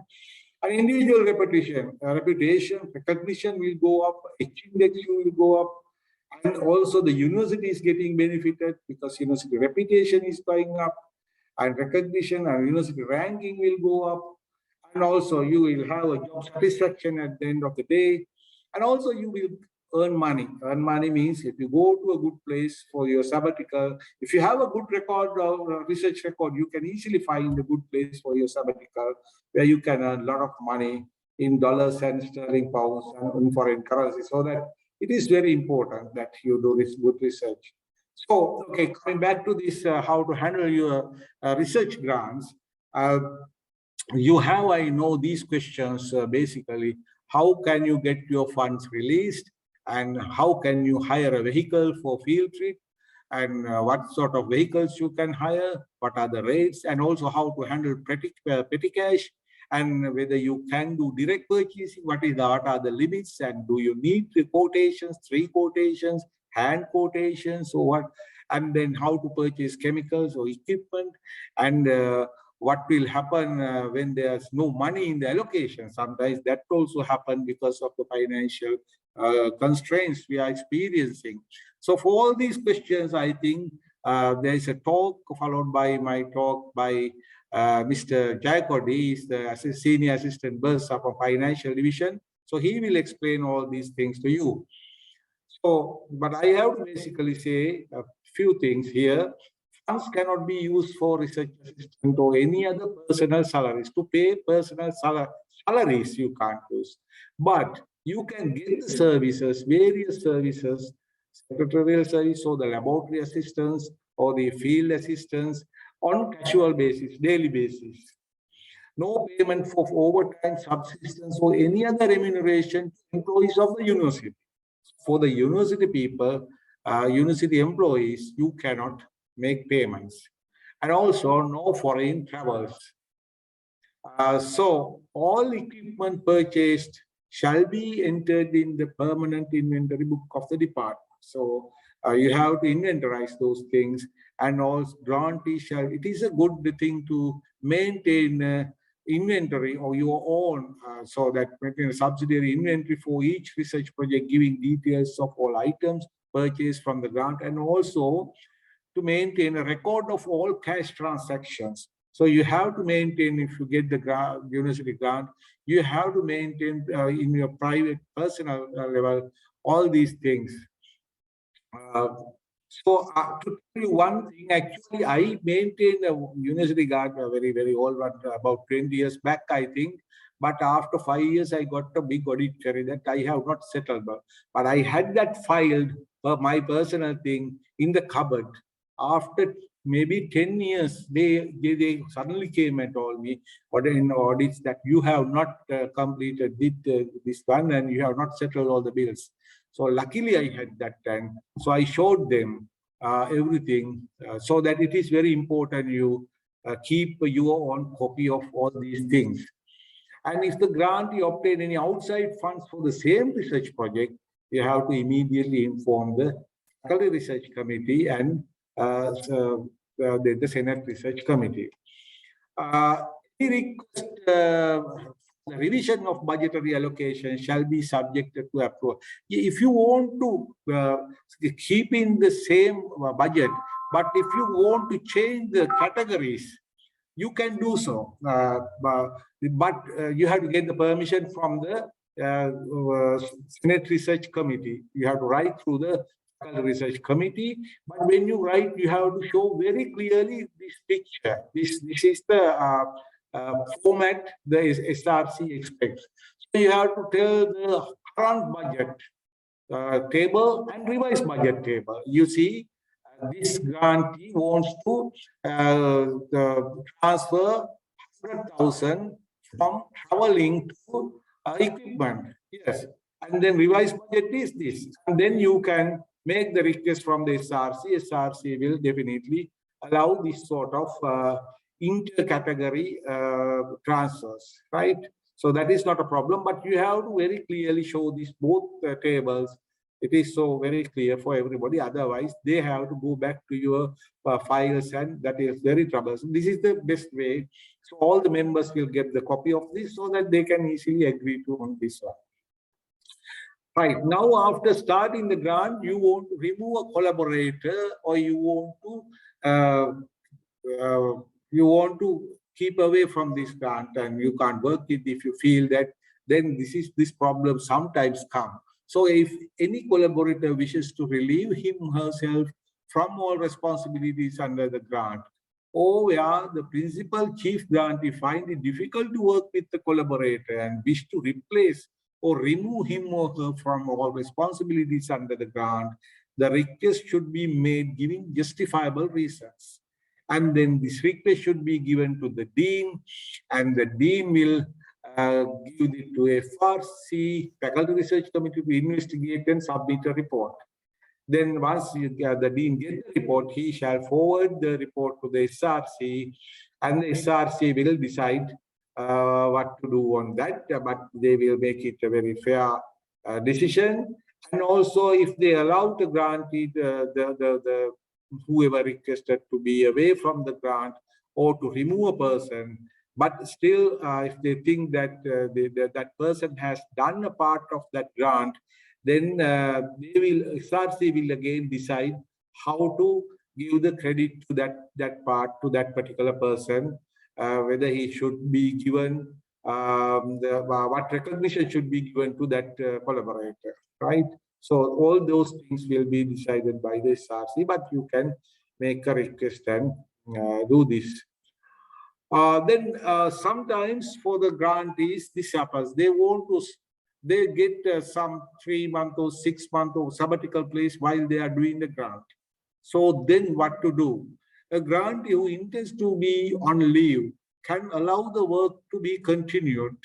And individual reputation, recognition will go up, H index will go up. And also the university is getting benefited because university reputation is going up, and recognition and university ranking will go up. And also you will have a job satisfaction at the end of the day. And also you will earn money. Earn money means if you go to a good place for your sabbatical, if you have a good record or research record, you can easily find a good place for your sabbatical where you can earn a lot of money in dollars and sterling pounds and in foreign currency. So that it is very important that you do this good research. So, okay, coming back to this, how to handle your research grants, you have, I know, these questions basically. How can you get your funds released? And how can you hire a vehicle for field trip? And what sort of vehicles you can hire? What are the rates? And also how to handle petty cash? And whether you can do direct purchasing, what are the limits? And do you need 3 quotations, 3 quotations, hand quotations, or what? And then how to purchase chemicals or equipment, and what will happen when there's no money in the allocation. Sometimes that also happens because of the financial constraints we are experiencing. So for all these questions, I think there is a talk followed by my talk by Mr. Jayakodi, is the Senior Assistant Bursar from Financial Division. So he will explain all these things to you. So, but I have to basically say a few things here. Funds cannot be used for research assistant or any other personal salaries. To pay personal salaries, you can't use. But you can get the services, various services, secretarial service or the laboratory assistants or the field assistants on casual basis, daily basis. No payment for overtime, subsistence, or any other remuneration to employees of the university. For the university people, university employees, you cannot make payments. And also no foreign travels. So all equipment purchased shall be entered in the permanent inventory book of the department. So you have to inventorize those things, and also grantee shall, it is a good thing to maintain inventory of your own, so that maintain a subsidiary inventory for each research project, giving details of all items purchased from the grant, and also to maintain a record of all cash transactions. So you have to maintain, if you get the grant, university grant, you have to maintain in your private personal level all these things. So to tell you one thing, actually, I maintained a university grant, a very, very old one, about 20 years back, I think. But after 5 years, I got a big audit query that I have not settled. But I had that filed for my personal thing in the cupboard. After maybe 10 years, they suddenly came and told me, or in audits, that you have not completed this one and you have not settled all the bills. So luckily I had that time. So I showed them everything, so that it is very important you keep your own copy of all these things. And if the grant you obtain any outside funds for the same research project, you have to immediately inform the faculty research committee and the Senate Research Committee. We request the revision of budgetary allocation shall be subjected to approval. If you want to keep in the same budget, but if you want to change the categories, you can do so. But you have to get the permission from the Senate Research Committee. You have to write through the Research Committee, but when you write, you have to show very clearly this picture. This is the format the SRC expects. So you have to tell the current budget table and revised budget table. You see, this grantee wants to transfer 100,000 from traveling to equipment. Yes, and then revised budget is this, and then you can make the request from the SRC. SRC will definitely allow this sort of inter-category transfers, right? So that is not a problem, but you have to very clearly show these both tables. It is so very clear for everybody. Otherwise, they have to go back to your files, and that is very troublesome. This is the best way. So all the members will get the copy of this so that they can easily agree to on this one. Right, now after starting the grant, you want to remove a collaborator, or you want to keep away from this grant, and you can't work it if you feel that, then this problem sometimes come. So if any collaborator wishes to relieve him or herself from all responsibilities under the grant, or where the principal chief grantee find it difficult to work with the collaborator and wish to replace or remove him or her from all responsibilities under the grant, the request should be made giving justifiable reasons. And then this request should be given to the dean, and the dean will give it to FRC, Faculty Research Committee, to investigate and submit a report. Then once the dean gets the report, he shall forward the report to the SRC, and the SRC will decide what to do on that, but they will make it a very fair decision. And also, if they allow the grantee, whoever requested to be away from the grant or to remove a person, but still, if they think that that person has done a part of that grant, then SRC will again decide how to give the credit to that part to that particular person, whether he should be given what recognition should be given to that collaborator, right? So all those things will be decided by the SRC, but you can make a request and do this. Then sometimes for the grantees, this happens. They get some 3-month or 6-month or sabbatical place while they are doing the grant. So then what to do? A grantee who intends to be on leave can allow the work to be continued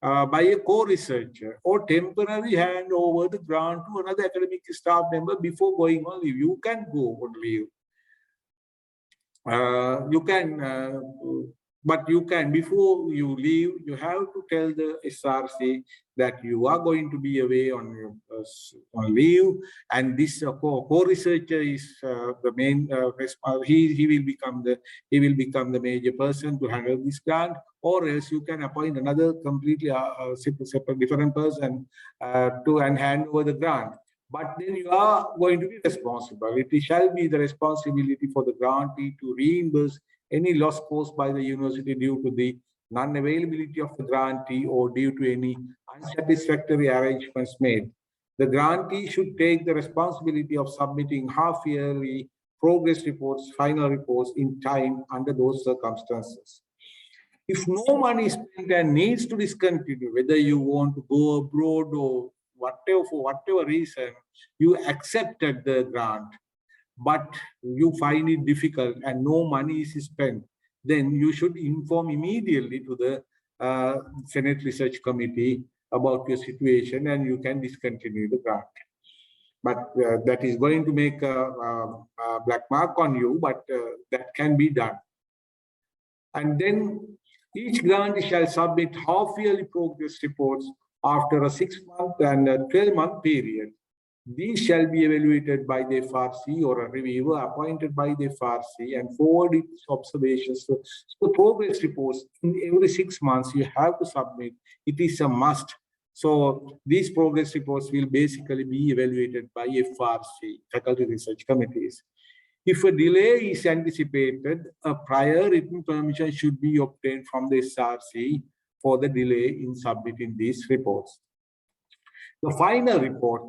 by a co-researcher, or temporarily hand over the grant to another academic staff member before going on leave. You can go on leave. But you can, before you leave, you have to tell the SRC that you are going to be away on leave, and this co-researcher is the main he will become the major person to handle this grant, or else you can appoint another completely separate different person to hand over the grant. But then you are going to be responsible. It shall be the responsibility for the grantee to reimburse any loss caused by the university due to the non-availability of the grantee or due to any unsatisfactory arrangements made. The grantee should take the responsibility of submitting half-yearly progress reports, final reports in time under those circumstances. If no money is spent and needs to discontinue, whether you want to go abroad or whatever, for whatever reason, you accepted the grant, but you find it difficult and no money is spent, then you should inform immediately to the Senate Research Committee about your situation, and you can discontinue the grant. But that is going to make a black mark on you, but that can be done. And then each grant shall submit half-yearly progress reports after a 6-month and a 12-month period. These shall be evaluated by the FRC or a reviewer appointed by the FRC and forward its observations. So the progress reports in every 6 months you have to submit. It is a must. So these progress reports will basically be evaluated by FRC, Faculty Research Committees. If a delay is anticipated, a prior written permission should be obtained from the SRC for the delay in submitting these reports. The final report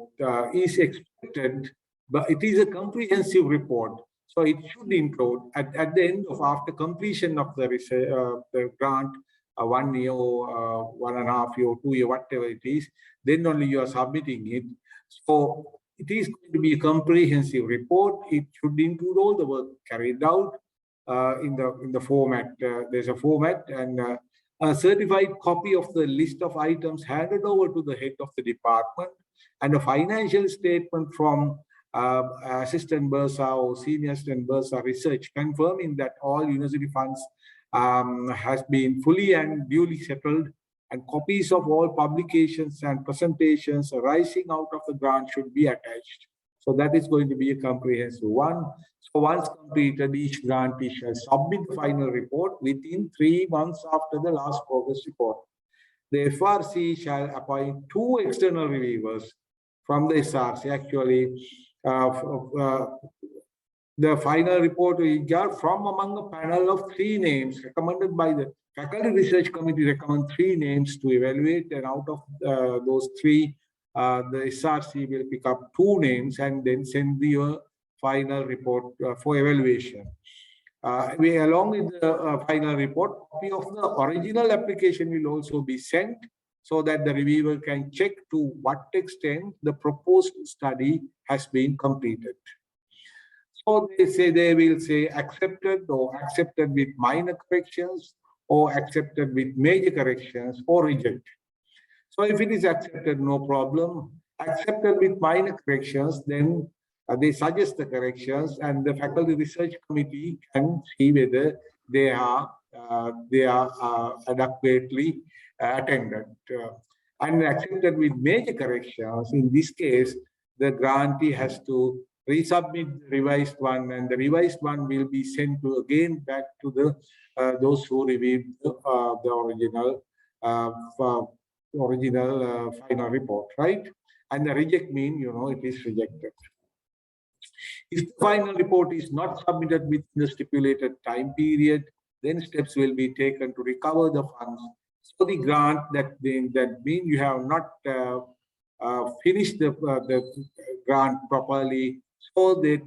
is expected, but it is a comprehensive report. So it should include at the end of after completion of the grant, 1 year or 1.5 year or 2 year, whatever it is, then only you are submitting it. So it is going to be a comprehensive report. It should include all the work carried out in the format. There's a format and a certified copy of the list of items handed over to the head of the department, and a financial statement from assistant bursar or senior assistant bursar research confirming that all university funds has been fully and duly settled and copies of all publications and presentations arising out of the grant should be attached. So that is going to be a comprehensive one. So once completed, each grantee shall submit the final report within 3 months after the last progress report. The FRC shall appoint 2 external reviewers from the SRC. Actually, the final report will get from among a panel of 3 names recommended by the Faculty Research Committee. Recommend 3 names to evaluate, and out of those 3, the SRC will pick up 2 names and then send the final report for evaluation. Along with the final report, copy of the original application will also be sent so that the reviewer can check to what extent the proposed study has been completed. So they will say accepted or accepted with minor corrections or accepted with major corrections or rejected. So if it is accepted, no problem. Accepted with minor corrections, then they suggest the corrections, and the Faculty Research Committee can see whether they are adequately attended. And accepted with major corrections, in this case, the grantee has to resubmit the revised one, and the revised one will be sent to again back to the those who reviewed the original final report, right? And the reject mean, it is rejected. If the final report is not submitted within the stipulated time period, then steps will be taken to recover the funds. So the grant that means you have not finished the grant properly, so that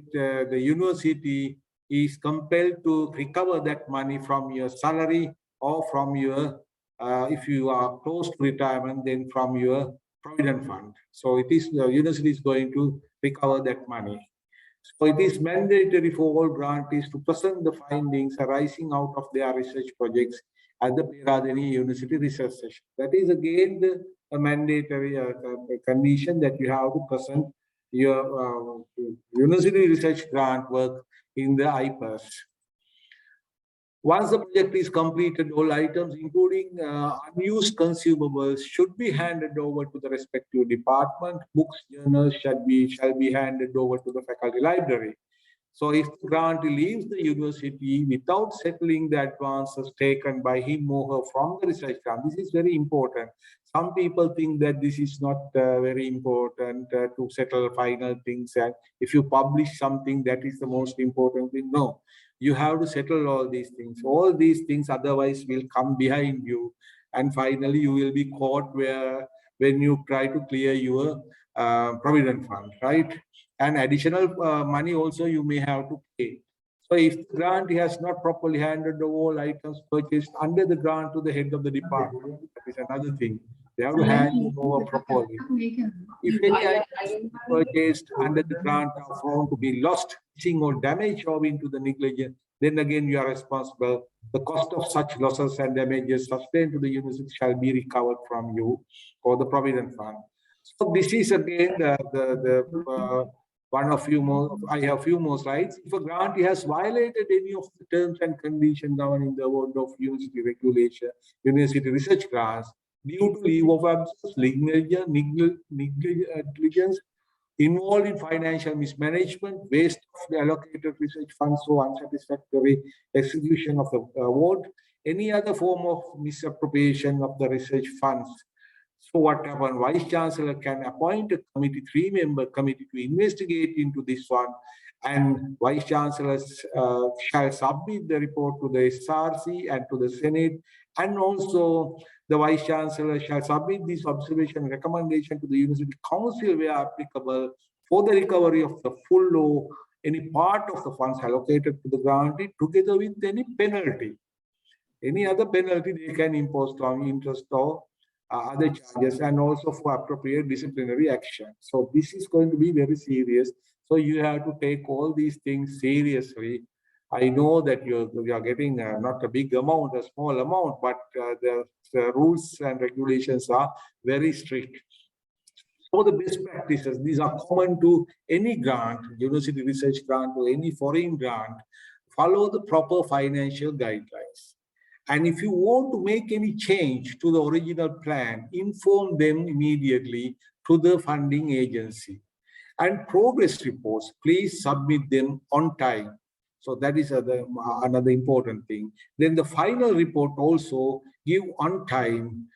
the university is compelled to recover that money from your salary or from your, if you are close to retirement, then from your provident fund. So it is the university is going to recover that money. So it is mandatory for all grantees to present the findings arising out of their research projects at the Peradeniya University Research Session. That is again a mandatory condition that you have to present your university research grant work in the IPAS. Once the project is completed, all items, including unused consumables, should be handed over to the respective department. Books, journals shall be handed over to the faculty library. So if the grantee leaves the university without settling the advances taken by him or her from the research grant, this is very important. Some people think that this is not very important to settle final things, and if you publish something, that is the most important thing. No, you have to settle all these things. All these things otherwise will come behind you, and finally you will be caught when you try to clear your provident fund, right? And additional money also you may have to pay. So if the grantee has not properly handed the all items purchased under the grant to the head of the department, that is another thing. They have to hand it over properly. If any items purchased under the grant are found to be lost, missing, or damaged owing to the negligence, then again you are responsible. The cost of such losses and damages sustained to the university shall be recovered from you or the provident fund. So this is again one of few more. I have few more slides. If a grantee has violated any of the terms and conditions governing the award of university regulation, university research grants, due to leave of absence, negligence, involved in financial mismanagement, waste of the allocated research funds, or unsatisfactory execution of the award, any other form of misappropriation of the research funds. So what happened? Vice Chancellor can appoint a committee, 3-member committee to investigate into this one, and Vice Chancellors shall submit the report to the SRC and to the Senate, and also the Vice Chancellor shall submit this observation recommendation to the University Council where applicable for the recovery of the full or any part of the funds allocated to the grantee together with any penalty. Any other penalty they can impose on interest or other charges, and also for appropriate disciplinary action. So this is going to be very serious. So you have to take all these things seriously. I know that you are getting not a big amount, a small amount, but the rules and regulations are very strict. So the best practices, these are common to any grant, university research grant or any foreign grant. Follow the proper financial guidelines. And if you want to make any change to the original plan, inform them immediately to the funding agency. And progress reports, please submit them on time. So that is another important thing. Then the final report also give on time.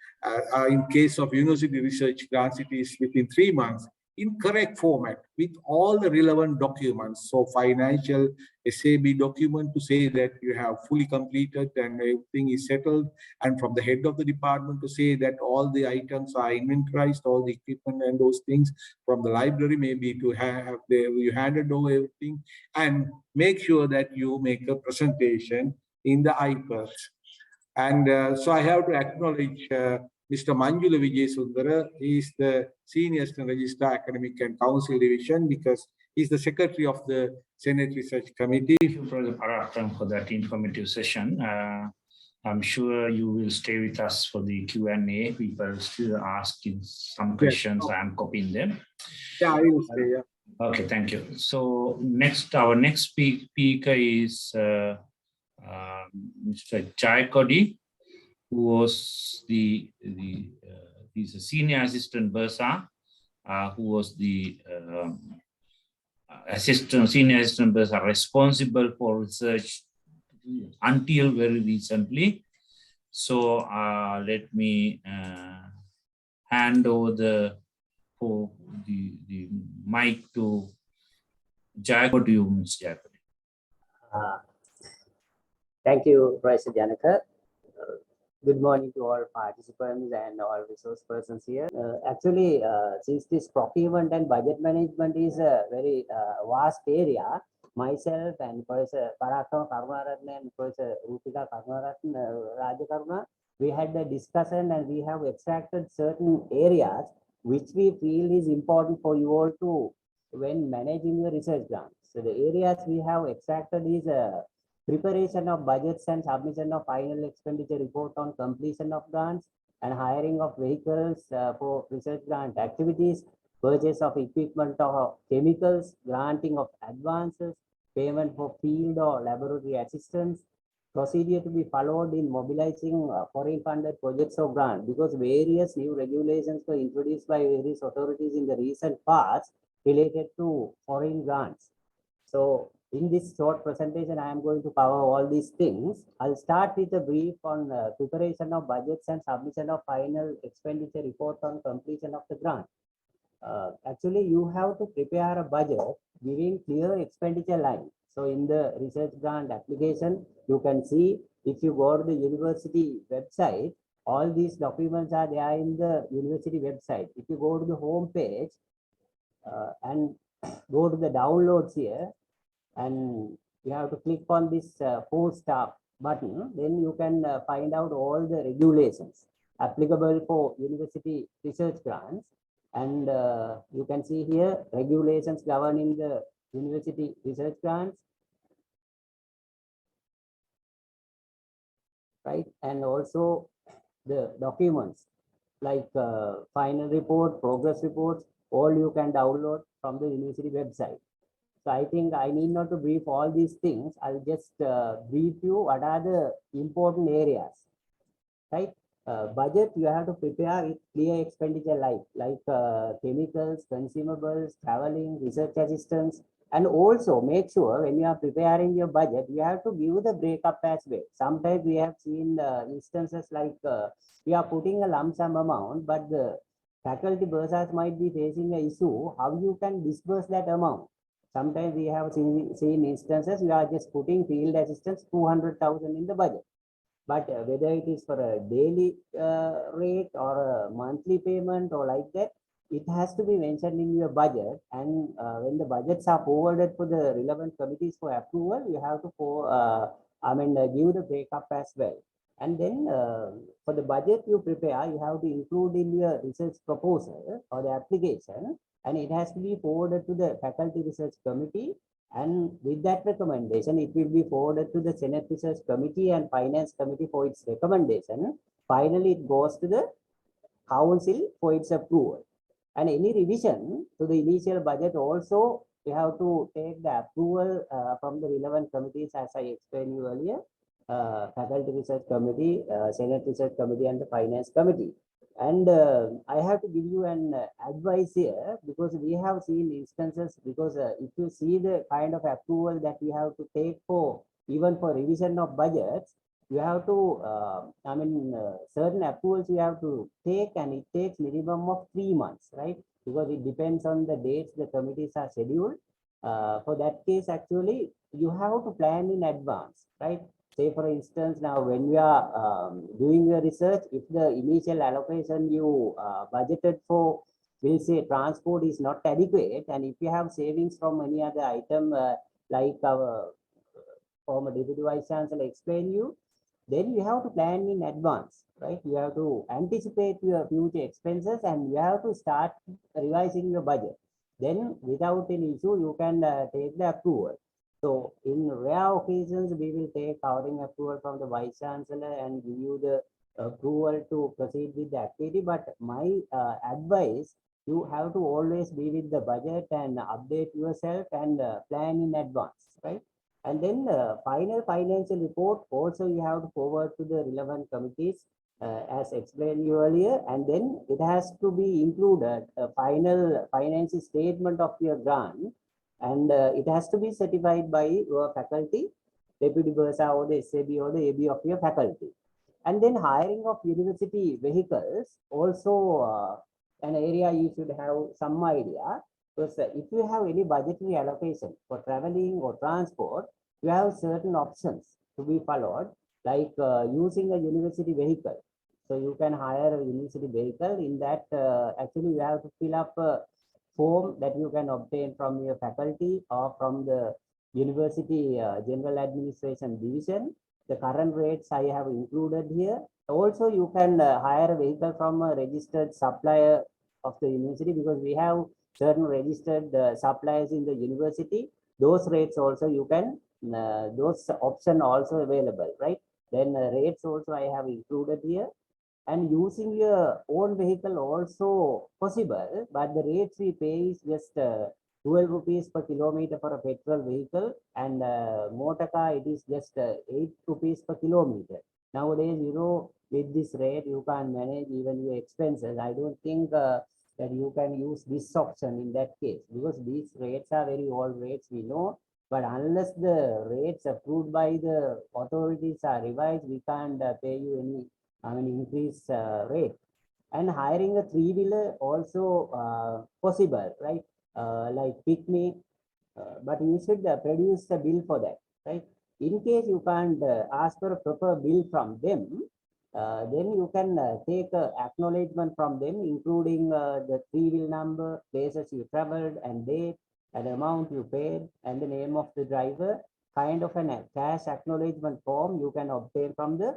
In case of university research grants, it is within 3 months in correct format with all the relevant documents. So financial SAB document to say that you have fully completed and everything is settled, and from the head of the department to say that all the items are inventorized, all the equipment and those things. From the library maybe to have you handed over everything, and make sure that you make a presentation in the IPERS. And so I have to acknowledge Mr. Manjula Vijayasundara. He is the Senior Assistant Registrar, Academic and Council Division, because he's the Secretary of the Senate Research Committee. Thank you, Professor Parakram, for that informative session. I'm sure you will stay with us for the Q&A. People still asking some questions. Yes. I'm copying them. Yeah, I will stay. Yeah. Okay, thank you. So our next speaker is Mr. Jayakodi, who was he's a senior assistant Bursa, who was the senior assistant Bursa responsible for research until very recently. So let me hand over the mic to Jayakodi. Ms. Jayakodi. Thank you, Professor Janaka. Good morning to all participants and all resource persons here. Actually, since this procurement and budget management is a very vast area, myself and Professor Parakram Karunaratne and Professor Rupika Karunaratne Rajakaruna, we had a discussion and we have extracted certain areas which we feel is important for you all to when managing your research grants. So the areas we have extracted is preparation of budgets and submission of final expenditure report on completion of grants and hiring of vehicles for research grant activities, purchase of equipment or chemicals, granting of advances, payment for field or laboratory assistance, procedure to be followed in mobilizing foreign funded projects or grants, because various new regulations were introduced by various authorities in the recent past related to foreign grants. So in this short presentation, I am going to cover all these things. I'll start with a brief on preparation of budgets and submission of final expenditure report on completion of the grant. Actually, you have to prepare a budget giving clear expenditure line. So in the research grant application, you can see if you go to the university website, all these documents are there in the university website. If you go to the home page and go to the downloads here, and you have to click on this 4-star button, then you can find out all the regulations applicable for university research grants. And you can see here regulations governing the university research grants, right? And also the documents like final report, progress reports, all you can download from the university website. So I think I need not to brief all these things. I'll just brief you what are the important areas, right? Budget, you have to prepare it clear expenditure like chemicals, consumables, traveling, research assistance, and also make sure when you are preparing your budget, you have to give the breakup as well. Sometimes we have seen instances like we are putting a lump sum amount, but the faculty bursars might be facing an issue how you can disburse that amount. Sometimes we have seen instances we are just putting field assistance 200,000 in the budget, but whether it is for a daily rate or a monthly payment or like that, it has to be mentioned in your budget. And when the budgets are forwarded for the relevant committees for approval, you have to give the breakup as well. And then for the budget you prepare, you have to include in your research proposal or the application, and it has to be forwarded to the faculty research committee. And with that recommendation, it will be forwarded to the Senate Research Committee and Finance Committee for its recommendation. Finally, it goes to the Council for its approval. And any revision to the initial budget also, you have to take the approval from the relevant committees, as I explained you earlier. Faculty Research Committee, Senate Research Committee, and the Finance Committee. And I have to give you an advice here, because we have seen instances, because if you see the kind of approval that we have to take for even for revision of budgets, you have to, certain approvals you have to take, and it takes minimum of 3 months, right? Because it depends on the dates the committees are scheduled. For that case, actually, you have to plan in advance, right? Say, for instance, now when we are doing the research, if the initial allocation you budgeted for, we'll say transport is not adequate, and if you have savings from any other item, like our former Deputy Vice Chancellor explained you, then you have to plan in advance, right? You have to anticipate your future expenses, and you have to start revising your budget. Then without any issue, you can take the approval. So in rare occasions, we will take covering approval from the Vice Chancellor and give you the approval to proceed with the activity. But my advice, you have to always be with the budget and update yourself and plan in advance, right? And then the final financial report also you have to forward to the relevant committees as explained earlier, and then it has to be included a final financial statement of your grant, and it has to be certified by your faculty, Deputy Bursa or the SAB or the AB of your faculty. And then hiring of university vehicles also an area you should have some idea, because if you have any budgetary allocation for traveling or transport, you have certain options to be followed, like using a university vehicle. So you can hire a university vehicle. In that, actually, you have to fill up a form that you can obtain from your faculty or from the university general administration division. The current rates I have included here. Also, you can hire a vehicle from a registered supplier of the university, because we have certain registered suppliers in the university. Those rates also you can, those option also available, right? Then rates also I have included here. And using your own vehicle also possible, but the rates we pay is just 12 rupees per kilometer for a petrol vehicle, and motor car it is just 8 rupees per kilometer. Nowadays, with this rate you can manage even your expenses. I don't think that you can use this option in that case, because these rates are very old rates, we know. But unless the rates approved by the authorities are revised, we can't pay you any increase rate. And hiring a three-wheeler also possible, right? Like picnic, but you should produce a bill for that, right? In case you can't ask for a proper bill from them, then you can take acknowledgement from them, including the three-wheel number, places you traveled, and date, and amount you paid, and the name of the driver. Kind of a cash acknowledgement form you can obtain from the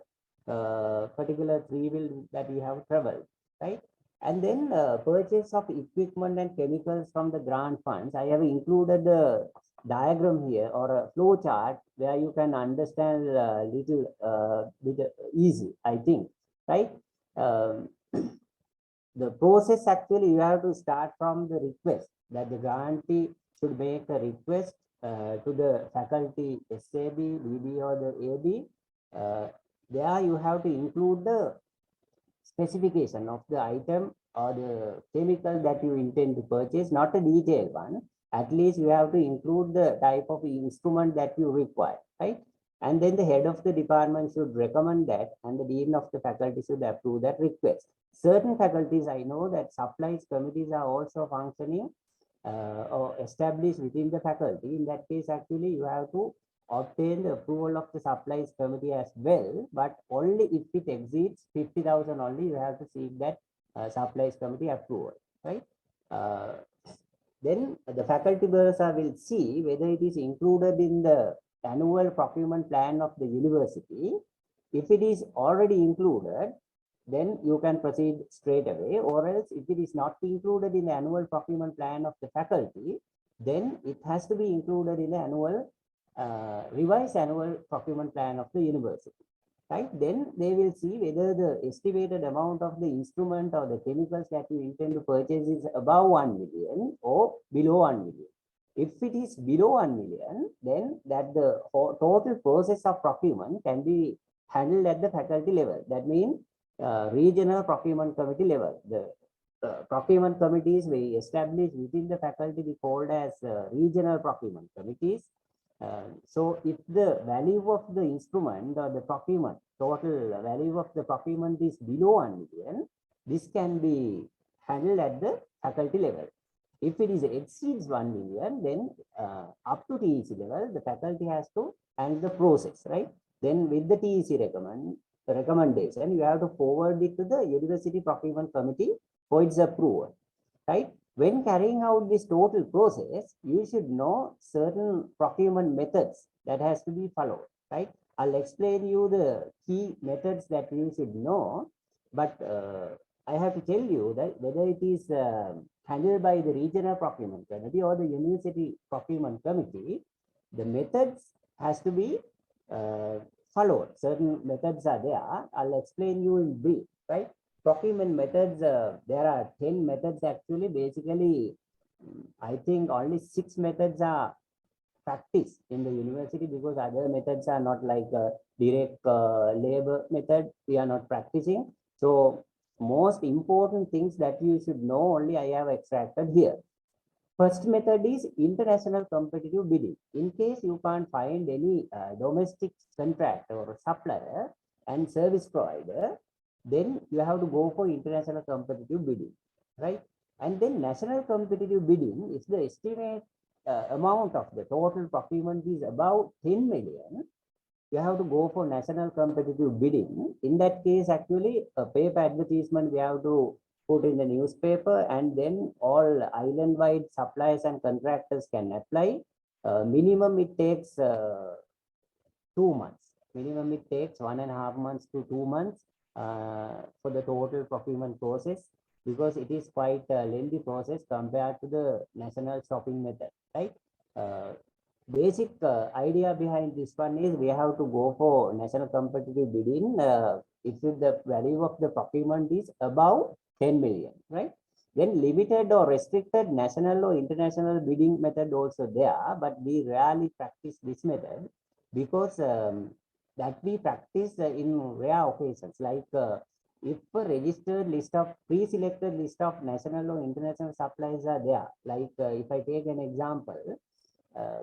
particular three-wheel that you have traveled, right? And then purchase of equipment and chemicals from the grant funds. I have included a diagram here, or a flow chart, where you can understand a little bit easy, I think, right? The process, actually, you have to start from the request, that the grantee should make a request to the faculty SAB, BB, or the AB. There you have to include the specification of the item or the chemical that you intend to purchase, not a detailed one. At least you have to include the type of instrument that you require, right? And then the head of the department should recommend that, and the dean of the faculty should approve that request. Certain faculties, I know that supplies committees are also functioning or established within the faculty. In that case, actually, you have to obtain the approval of the supplies committee as well, but only if it exceeds 50,000 only, you have to seek that supplies committee approval, right? Then the faculty bursa will see whether it is included in the annual procurement plan of the university. If it is already included, then you can proceed straight away, or else if it is not included in the annual procurement plan of the faculty, then it has to be included in the annual revised annual procurement plan of the university, right? Then they will see whether the estimated amount of the instrument or the chemicals that you intend to purchase is above 1 million or below 1 million. If it is below 1 million, then that the total process of procurement can be handled at the faculty level. That means regional procurement committee level. The procurement committees we establish within the faculty we called as regional procurement committees. So if the value of the instrument or the procurement, total value of the procurement is below 1 million, this can be handled at the faculty level. If it is exceeds 1 million, then up to TEC level, the faculty has to handle the process, right? Then with the TEC recommendation, you have to forward it to the university procurement committee for its approval, right? When carrying out this total process, you should know certain procurement methods that has to be followed, right? I'll explain you the key methods that you should know, but I have to tell you that whether it is handled by the regional procurement committee or the university procurement committee, the methods has to be followed. Certain methods are there. I'll explain you in brief, right? Procurement methods, there are 10 methods actually. Basically, I think only 6 methods are practiced in the university because other methods are not like direct labor method. We are not practicing. So most important things that you should know only I have extracted here. First method is international competitive bidding. In case you can't find any domestic contract or supplier and service provider, then you have to go for international competitive bidding, right? And then national competitive bidding, if the estimate amount of the total procurement is about 10 million, you have to go for national competitive bidding. In that case, actually, a paper advertisement we have to put in the newspaper, and then all island-wide suppliers and contractors can apply. Minimum it takes 2 months. Minimum it takes 1.5 months to 2 months for the total procurement process, because it is quite a lengthy process compared to the national shopping method, right? Basic idea behind this one is we have to go for national competitive bidding if the value of the procurement is above 10 million, right? Then limited or restricted national or international bidding method also there, but we rarely practice this method because that we practice in rare occasions, like if a registered list of pre-selected list of national or international suppliers are there, like if I take an example,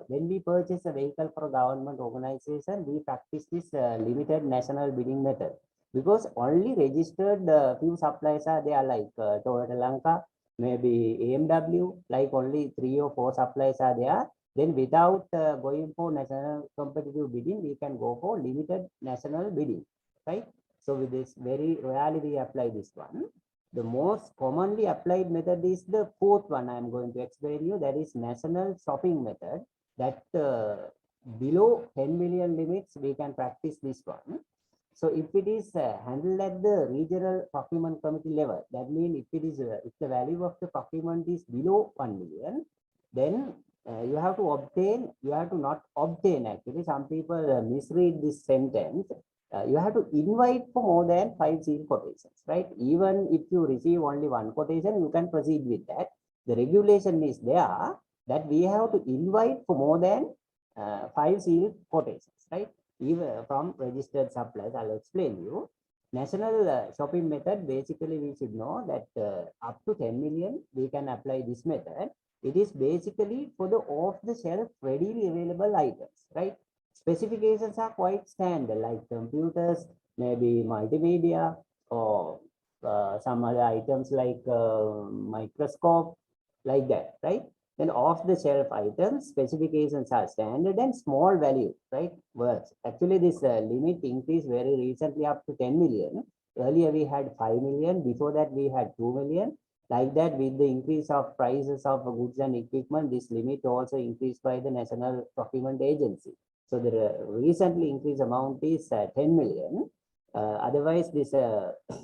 when we purchase a vehicle for a government organization, we practice this limited national bidding method because only registered few suppliers are there, like Toyota Lanka, maybe AMW, like only 3 or 4 suppliers are there. Then without going for national competitive bidding, we can go for limited national bidding, right? So with this, very rarely we apply this one. The most commonly applied method is the fourth one I am going to explain you, that is national shopping method, that below 10 million limits we can practice this one. So if it is handled at the regional procurement committee level, that means if it is if the value of the procurement is below 1 million, then you have to obtain, you have to not obtain, actually some people misread this sentence. You have to invite for more than 5 seal quotations, right? Even if you receive only 1 quotation, you can proceed with that. The regulation is there that we have to invite for more than 5 seal quotations, right? Even from registered suppliers. I'll explain you. National shopping method, basically we should know that up to 10 million, we can apply this method. It is basically for the off-the-shelf readily available items, right? Specifications are quite standard, like computers, maybe multimedia, or some other items like microscope, like that, right? Then off-the-shelf items, specifications are standard and small value, right? Works. Actually, this limit increased very recently up to 10 million. Earlier, we had 5 million. Before that, we had 2 million. Like that, with the increase of prices of goods and equipment, this limit also increased by the National Procurement Agency. So the recently increased amount is 10 million. Otherwise, this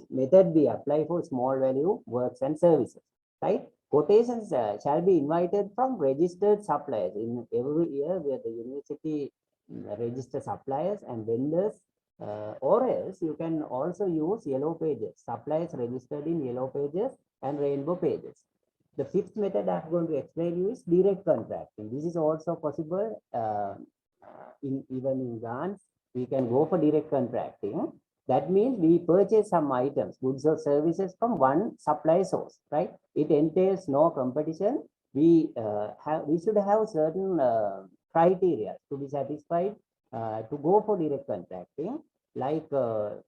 method we apply for small value works and services, right? Quotations shall be invited from registered suppliers. In every year, where the university register suppliers and vendors, or else you can also use yellow pages, suppliers registered in yellow pages and rainbow pages. The fifth method I'm going to explain you is direct contracting. This is also possible even in grants. We can go for direct contracting. That means we purchase some items, goods or services from one supply source, right? It entails no competition. We should have certain criteria to be satisfied to go for direct contracting, like the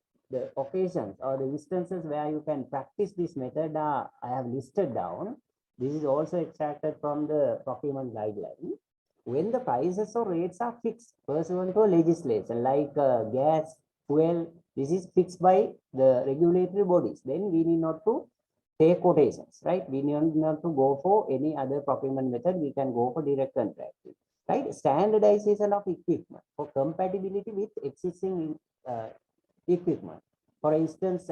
occasions or the instances where you can practice this method I have listed down. This is also extracted from the procurement guideline. When the prices or rates are fixed pursuant to legislation like gas, fuel, this is fixed by the regulatory bodies, then we need not to take quotations, right? We need not to go for any other procurement method. We can go for direct contracting, right? Standardization of equipment for compatibility with existing equipment. For instance,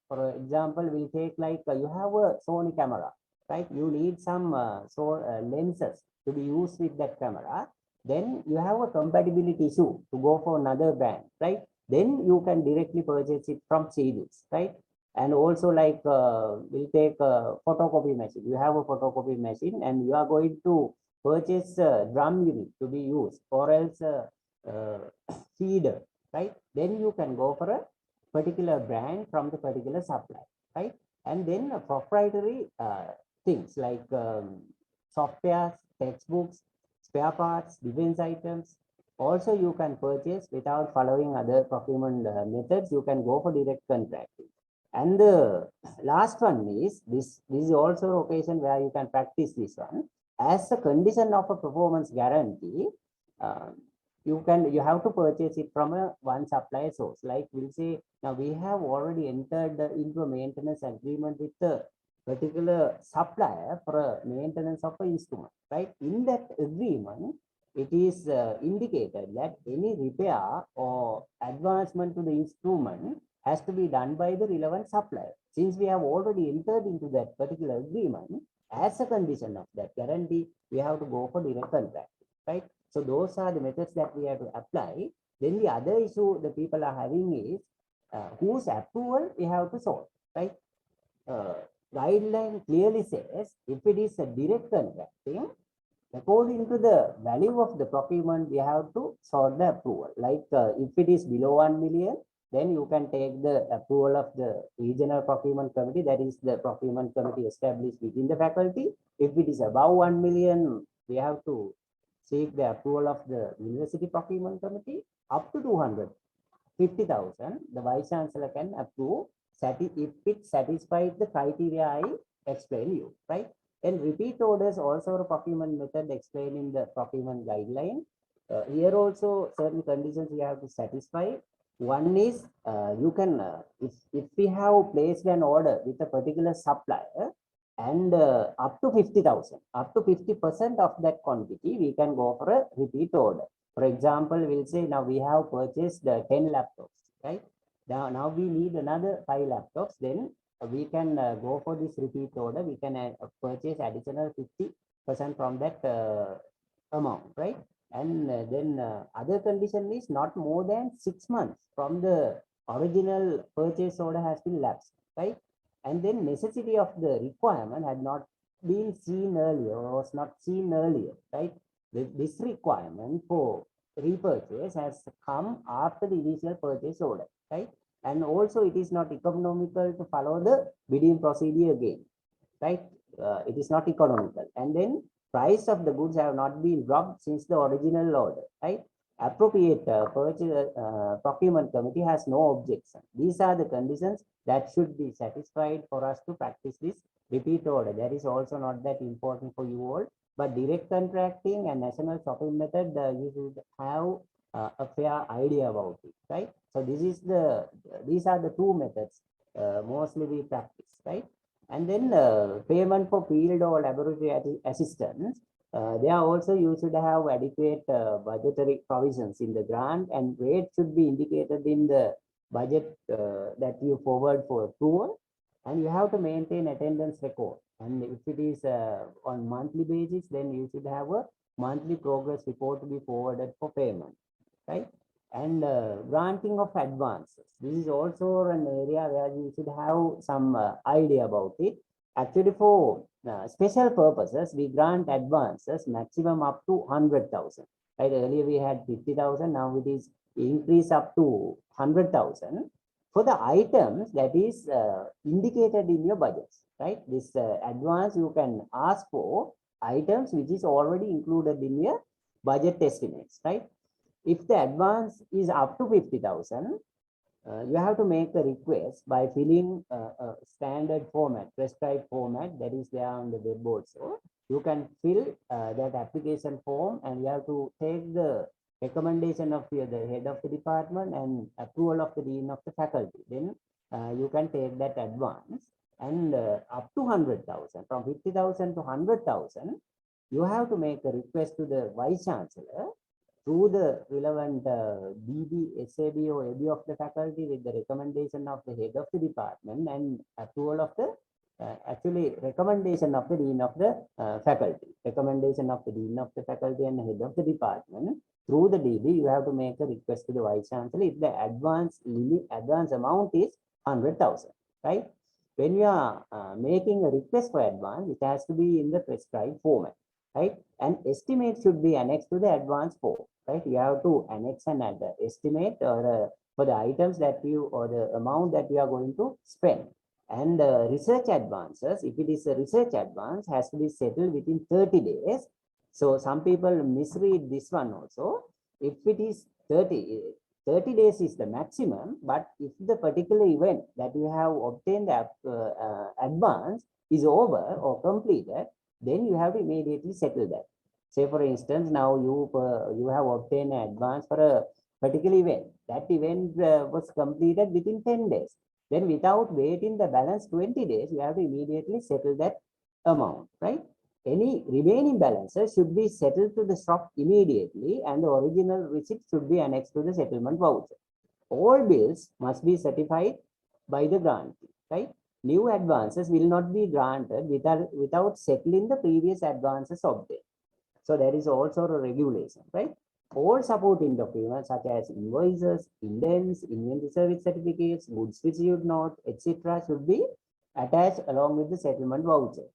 for example, we'll take like you have a Sony camera, right? You need some lenses to be used with that camera. Then you have a compatibility issue to go for another brand, right? Then you can directly purchase it from CDs, right? And also like we'll take a photocopy machine. You have a photocopy machine and you are going to purchase a drum unit to be used or else feeder, right? Then you can go for a particular brand from the particular supply, right? And then proprietary things like software, textbooks, spare parts, defense items. Also, you can purchase without following other procurement methods. You can go for direct contracting. And the last one is this is also an occasion where you can practice this one. As a condition of a performance guarantee, you have to purchase it from a one supply source. Like we'll say, now we have already entered into a maintenance agreement with the particular supplier for a maintenance of an instrument, right? In that agreement, it is indicated that any repair or advancement to the instrument has to be done by the relevant supplier. Since we have already entered into that particular agreement, as a condition of that guarantee, we have to go for direct contract, right? So those are the methods that we have to apply. Then the other issue the people are having is whose approval we have to solve, right? Guideline clearly says if it is a direct contracting, according to the value of the procurement, we have to sort the approval. Like if it is below 1 million, then you can take the approval of the regional procurement committee, that is the procurement committee established within the faculty. If it is above 1 million, we have to seek the approval of the university procurement committee. Up to 250,000, the vice chancellor can approve if it satisfies the criteria I explained you, right? And repeat orders also a procurement method explained in the procurement guideline. Here also certain conditions you have to satisfy. One is you can if we have placed an order with a particular supplier and up to 50,000, up to 50% of that quantity, we can go for a repeat order. For example, we'll say now we have purchased 10 laptops, right? Now we need another 5 laptops. Then we can go for this repeat order. We can purchase additional 50% from that amount, right? And then other condition is not more than 6 months from the original purchase order has been lapsed, right? And then necessity of the requirement had not been seen earlier or was not seen earlier, right? This requirement for repurchase has come after the initial purchase order, right? And also it is not economical to follow the bidding procedure again, right? It is not economical. And then price of the goods have not been dropped since the original order, right? Appropriate procurement committee has no objection. These are the conditions that should be satisfied for us to practice this repeat order. That is also not that important for you all, but direct contracting and national shopping method, you should have a fair idea about it, right? So these are the two methods mostly we practice, right? And then payment for field or laboratory assistance. There also you should have adequate budgetary provisions in the grant, and rate should be indicated in the budget that you forward for approval, and you have to maintain attendance record. And if it is on monthly basis, then you should have a monthly progress report to be forwarded for payment, right? And granting of advances. This is also an area where you should have some idea about it. Actually, for special purposes, we grant advances maximum up to 100,000. Right? Earlier we had 50,000. Now it is increased up to 100,000 for the items that is indicated in your budgets. Right? This advance you can ask for items which is already included in your budget estimates. Right? If the advance is up to 50,000, you have to make a request by filling a standard format, prescribed format that is there on the web also. You can fill that application form, and you have to take the recommendation of the head of the department and approval of the dean of the faculty. Then you can take that advance, and up to 100,000, from 50,000 to 100,000, you have to make a request to the vice chancellor through the relevant DB, SAB or AB of the faculty with the recommendation of the head of the department and approval of the recommendation of the dean of the faculty. Recommendation of the dean of the faculty and head of the department through the DB, you have to make a request to the vice chancellor if the advance amount is 100,000, right? When you are making a request for advance, it has to be in the prescribed format, right? And estimate should be annexed to the advance form, right? You have to annex an estimate or for the items that you or the amount that you are going to spend. And research advances, if it is a research advance, has to be settled within 30 days. So some people misread this one also. If it is 30 days is the maximum, but if the particular event that you have obtained the advance is over or completed, then you have to immediately settle that. Say for instance, now you have obtained an advance for a particular event. That event was completed within 10 days. Then without waiting the balance 20 days, you have to immediately settle that amount, right? Any remaining balances should be settled to the stock immediately, and the original receipt should be annexed to the settlement voucher. All bills must be certified by the grantee, right? New advances will not be granted without settling the previous advances obtained. So there is also a regulation, right? All supporting documents such as invoices, indents, inventory service certificates, goods received note, etc. should be attached along with the settlement voucher,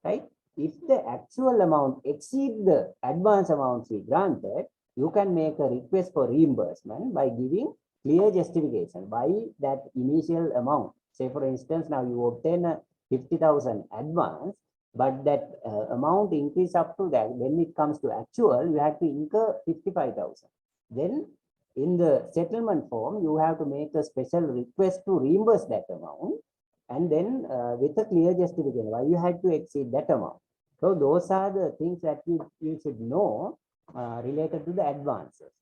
right? If the actual amount exceeds the advance amounts we granted, you can make a request for reimbursement by giving clear justification why that initial amount. Say for instance, now you obtain a 50,000 advance, but that amount increase up to that. When it comes to actual, you have to incur 55,000. Then in the settlement form, you have to make a special request to reimburse that amount, and then with a clear justification why you had to exceed that amount. So those are the things that you should know related to the advances.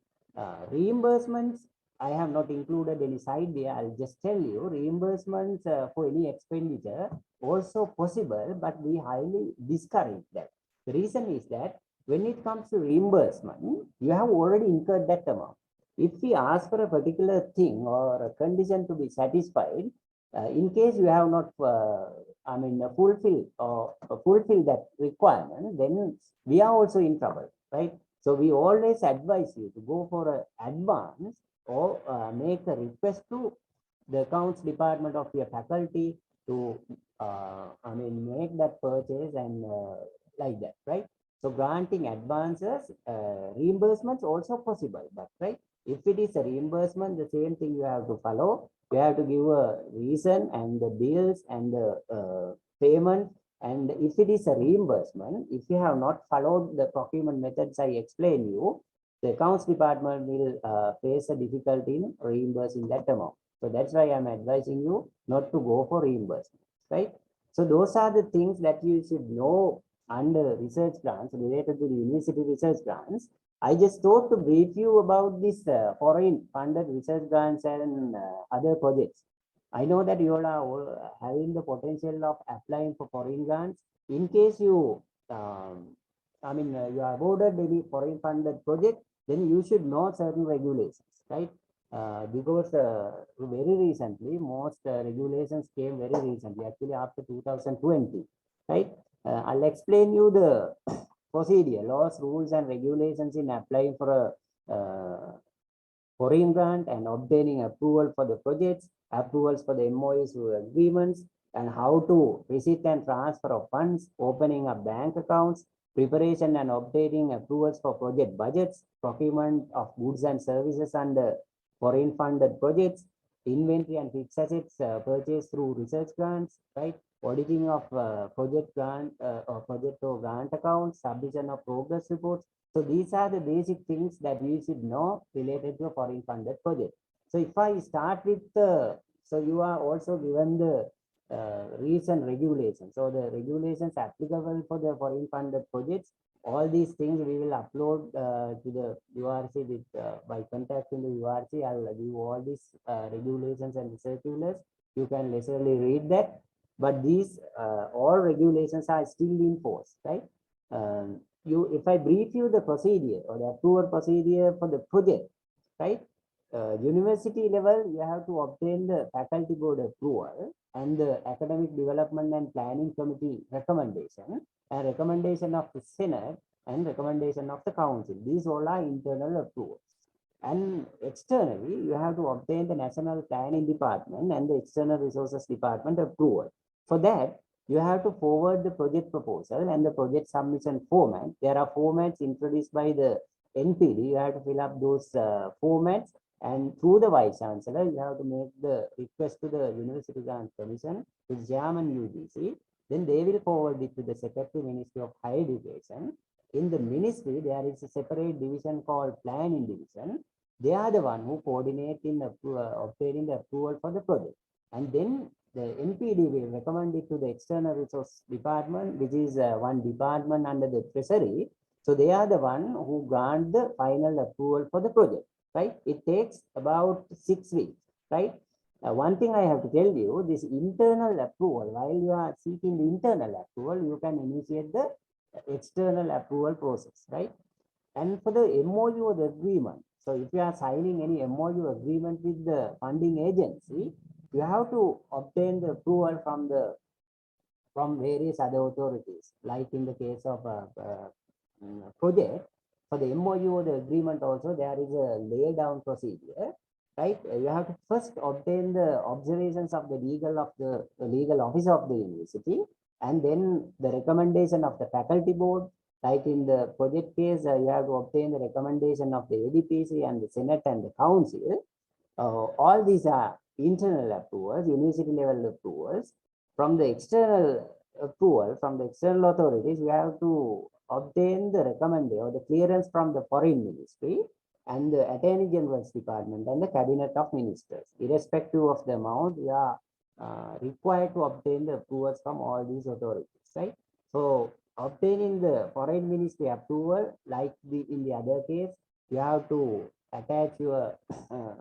Reimbursements, I have not included any side there. I'll just tell you, reimbursements for any expenditure also possible, but we highly discourage that. The reason is that when it comes to reimbursement, you have already incurred that amount. If we ask for a particular thing or a condition to be satisfied, in case you have not, fulfill that requirement, then we are also in trouble, right? So we always advise you to go for an advance or make a request to the accounts department of your faculty to, make that purchase and like that, right? So granting advances, reimbursements also possible, but right? If it is a reimbursement, the same thing you have to follow. You have to give a reason and the bills and the payment. And if it is a reimbursement, if you have not followed the procurement methods I explained you, the accounts department will face a difficulty in reimbursing that amount. So that's why I'm advising you not to go for reimbursement, right? So those are the things that you should know under research grants related to the university research grants. I just thought to brief you about this foreign funded research grants and other projects. I know that you all are all having the potential of applying for foreign grants. In case you, you are awarded any foreign funded project, then you should know certain regulations, right? Because very recently, most regulations came very recently, actually after 2020, right? I'll explain you the procedure, laws, rules, and regulations in applying for a foreign grant and obtaining approval for the projects, approvals for the MOUs agreements, and how to receipt and transfer of funds, opening of bank accounts, preparation and obtaining approvals for project budgets, procurement of goods and services under foreign funded projects, inventory and fixed assets purchased through research grants, right? Auditing of project grant or project or grant accounts, submission of progress reports. So these are the basic things that we should know related to a foreign funded project. So if I start with so you are also given the recent regulations. So the regulations applicable for the foreign funded projects, all these things we will upload to the URC with by contacting the URC. I'll give all these regulations and circulars. You can leisurely read that. But these all regulations are still in force, right? If I brief you the procedure or the approval procedure for the project, right? University level, you have to obtain the faculty board approval and the academic development and planning committee recommendation and recommendation of the Senate and recommendation of the council. These all are internal approvals. And externally, you have to obtain the National Planning Department and the External Resources Department approval. For that, you have to forward the project proposal and the project submission format. There are formats introduced by the NPD. You have to fill up those formats, and through the Vice Chancellor, you have to make the request to the University Grants Commission, to the Chairman UGC. Then they will forward it to the Secretary, Ministry of Higher Education. In the ministry, there is a separate division called Planning Division. They are the one who coordinate in obtaining the approval for the project. And then the NPD will recommend it to the External Resource Department, which is one department under the Treasury. So they are the one who grant the final approval for the project, right? It takes about 6 weeks, right? One thing I have to tell you, this internal approval, while you are seeking the internal approval, you can initiate the external approval process, right? And for the MOU or the agreement, so if you are signing any MOU agreement with the funding agency, you have to obtain the approval from various other authorities, like in the case of a project. For the MOU or the agreement also, there is a lay down procedure, right? You have to first obtain the observations of the legal officer of the university, and then the recommendation of the faculty board. Like in the project case, you have to obtain the recommendation of the ADPC and the Senate and the council. All these are internal approvals, university level approvals. From the external approval, from the external authorities, we have to obtain the recommendation or the clearance from the foreign ministry and the Attorney General's Department and the Cabinet of Ministers. Irrespective of the amount, we are required to obtain the approvals from all these authorities, right? So obtaining the foreign ministry approval, like in the other case, you have to attach your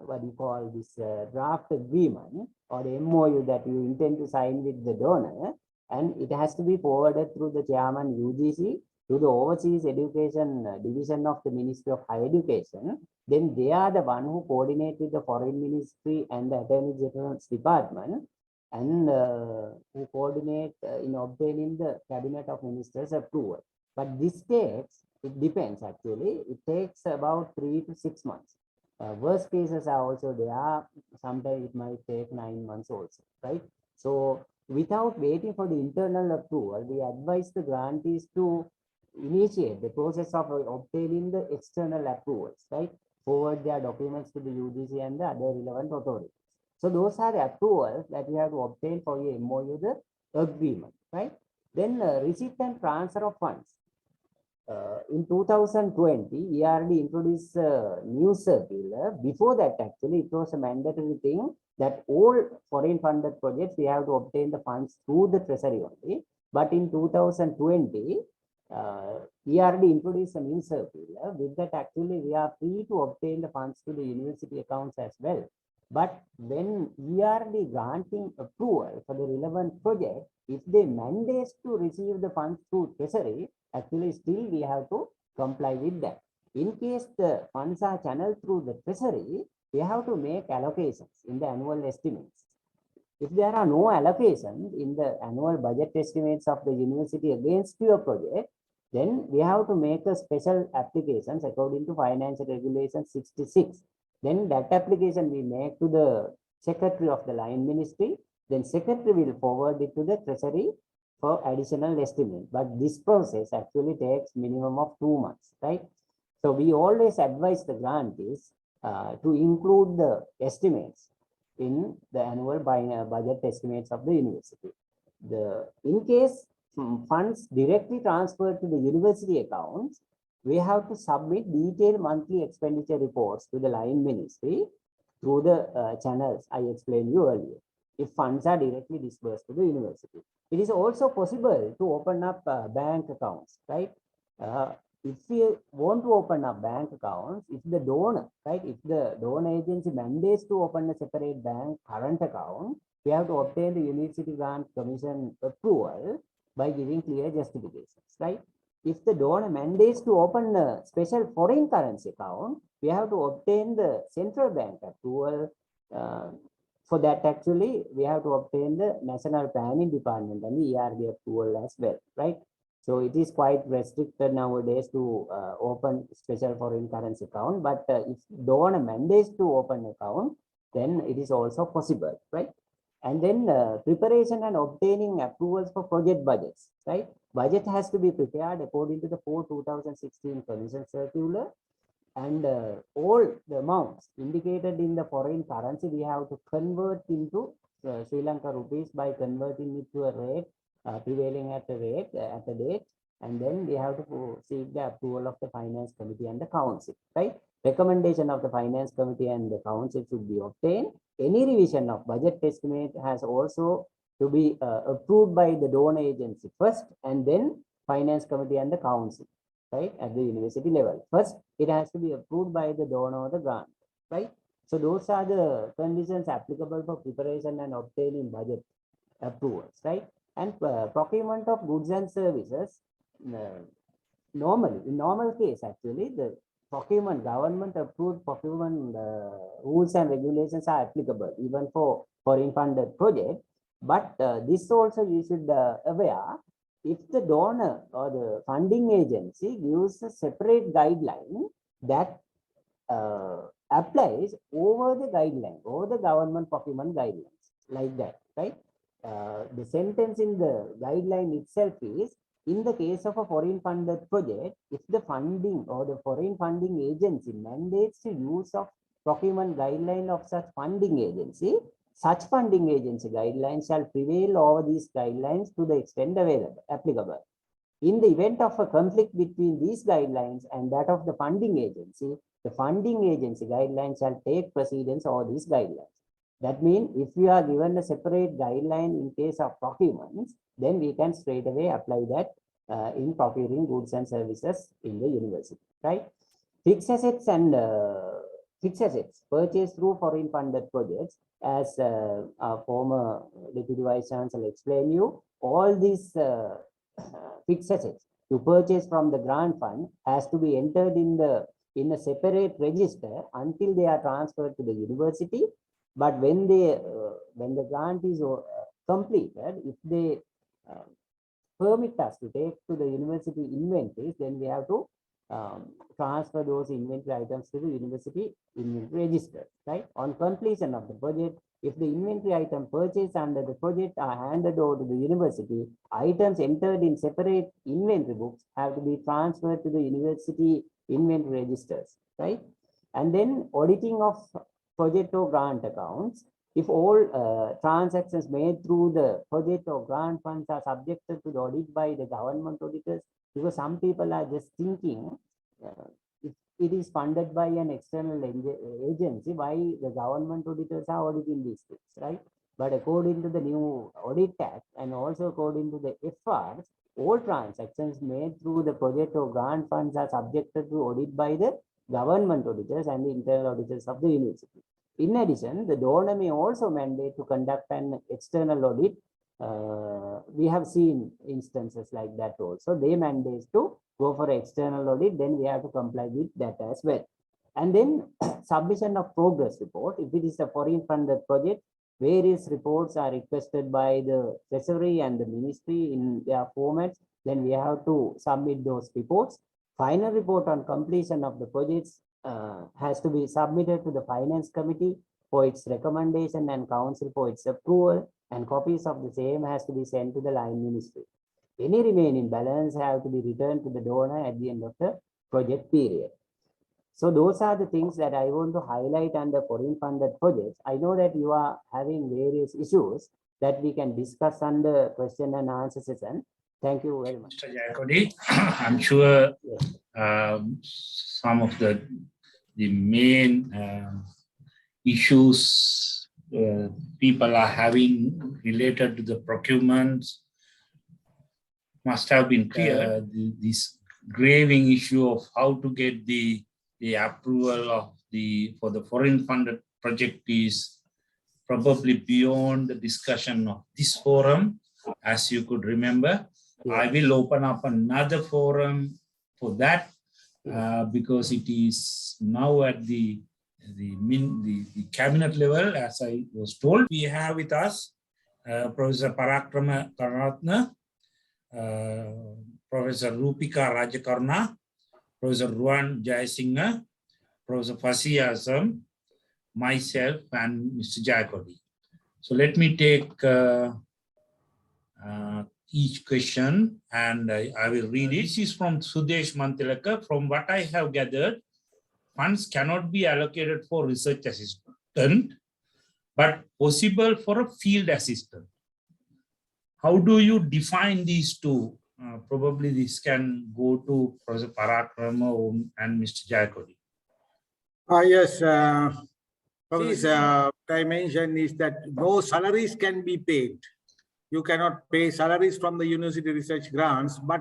what you call this draft agreement or the MOU that you intend to sign with the donor, and it has to be forwarded through the Chairman UGC to the Overseas Education Division of the Ministry of Higher Education. Then they are the one who coordinate with the Foreign Ministry and the Attorney General's Department, and who coordinate in obtaining the Cabinet of Ministers approval. But this takes, it depends actually, it takes about 3 to 6 months. Worst cases are also there. Sometimes it might take 9 months also, right? So without waiting for the internal approval, we advise the grantees to initiate the process of obtaining the external approvals, right? Forward their documents to the UGC and the other relevant authorities. So those are the approvals that you have to obtain for your MOU, the agreement, right? Then receipt and transfer of funds. In 2020, ERD introduced a new circular. Before that, actually, it was a mandatory thing that all foreign funded projects, we have to obtain the funds through the treasury only. But in 2020, ERD introduced a new circular. With that, actually, we are free to obtain the funds to the university accounts as well. But when ERD granting approval for the relevant project, if they mandate to receive the funds through treasury, actually still we have to comply with that. In case the funds are channeled through the treasury, we have to make allocations in the annual estimates. If there are no allocations in the annual budget estimates of the university against your project, then we have to make a special applications according to Financial Regulation 66. Then that application we make to the Secretary of the Line Ministry. then secretary will forward it to the treasury for additional estimate. But this process actually takes minimum of 2 months, right? So we always advise the grantees to include the estimates in the annual budget estimates of the university. In case funds directly transferred to the university accounts, we have to submit detailed monthly expenditure reports to the line ministry through the channels I explained you earlier, if funds are directly disbursed to the university. It is also possible to open up bank accounts, right? If you want to open up bank accounts, if the donor, right, if the donor agency mandates to open a separate bank current account, we have to obtain the University Grant Commission approval by giving clear justifications, right? If the donor mandates to open a special foreign currency account, we have to obtain the central bank approval. For that, actually, we have to obtain the National Planning Department and the ERB approval as well, right? So it is quite restricted nowadays to open special foreign currency account. But if donor mandates to open account, then it is also possible, right? And then preparation and obtaining approvals for project budgets, right? Budget has to be prepared according to the 4/2016 Commission Circular, and all the amounts indicated in the foreign currency we have to convert into Sri Lanka rupees by converting it to a rate prevailing at a date, and then we have to seek the approval of the Finance Committee and the Council, right? Recommendation of the Finance Committee and the Council should be obtained. Any revision of budget estimate has also to be approved by the donor agency first, and then Finance Committee and the Council, right, at the university level. First, it has to be approved by the donor or the grant, right? So those are the conditions applicable for preparation and obtaining budget approvals, right? And procurement of goods and services, normally, in normal case, actually, the procurement, government approved procurement rules and regulations are applicable even for foreign funded project. But this also you should aware, if the donor or the funding agency gives a separate guideline that applies over the guideline, over the government procurement guidelines, like that, right? The sentence in the guideline itself is, in the case of a foreign funded project, if the funding or the foreign funding agency mandates the use of procurement guideline of such funding agency, such funding agency guidelines shall prevail over these guidelines to the extent available, applicable. In the event of a conflict between these guidelines and that of the funding agency guidelines shall take precedence over these guidelines. That means if we are given a separate guideline in case of procurements, then we can straight away apply that in procuring goods and services in the university, right? Fixed assets and fixed assets purchased through foreign funded projects, as our former Deputy Vice Chancellor explained you, all these fixed assets to purchase from the grant fund has to be entered in a separate register until they are transferred to the university. But when the grant is completed, if they permit us to take to the university inventories, then we have to transfer those inventory items to the university inventory register, right? On completion of the project, if the inventory item purchased under the project are handed over to the university, items entered in separate inventory books have to be transferred to the university inventory registers, right? And then auditing of project or grant accounts. If all transactions made through the project or grant funds are subjected to the audit by the government auditors, because some people are just thinking if it is funded by an external agency, why the government auditors are auditing these things, right? But according to the new Audit Act and also according to the FRs, all transactions made through the project or grant funds are subjected to audit by the government auditors and the internal auditors of the university. In addition, the donor may also mandate to conduct an external audit. We have seen instances like that also. They mandate to go for external audit, then we have to comply with that as well. And then submission of progress report. If it is a foreign funded project, various reports are requested by the Treasury and the Ministry in their formats. Then we have to submit those reports. Final report on completion of the projects has to be submitted to the Finance Committee. for its recommendation and council for its approval, and copies of the same has to be sent to the line ministry. Any remaining balance have to be returned to the donor at the end of the project period. So those are the things that I want to highlight under foreign funded projects. I know that you are having various issues that we can discuss under question and answer session. Thank you very much. Mr. Jayakodi, I'm sure some of the main issues people are having related to the procurements must have been clear. This graving issue of how to get the approval of for the foreign funded project is probably beyond the discussion of this forum, as you could remember. I will open up another forum for that because it is now at the cabinet level, as I was told. We have with us Professor Parakrama Karunaratne, Professor Rupika Rajakarna, Professor Ruwan Jayasinghe, Professor Fasi Azam, myself, and Mr. Jayakodi. So let me take each question and I will read it. This is from Sudesh Mantilaka. From what I have gathered, funds cannot be allocated for research assistant, but possible for a field assistant. How do you define these two? Probably this can go to Professor Parakrama and Mr. Jayakodi. Yes, this dimension is that no salaries can be paid. You cannot pay salaries from the university research grants, but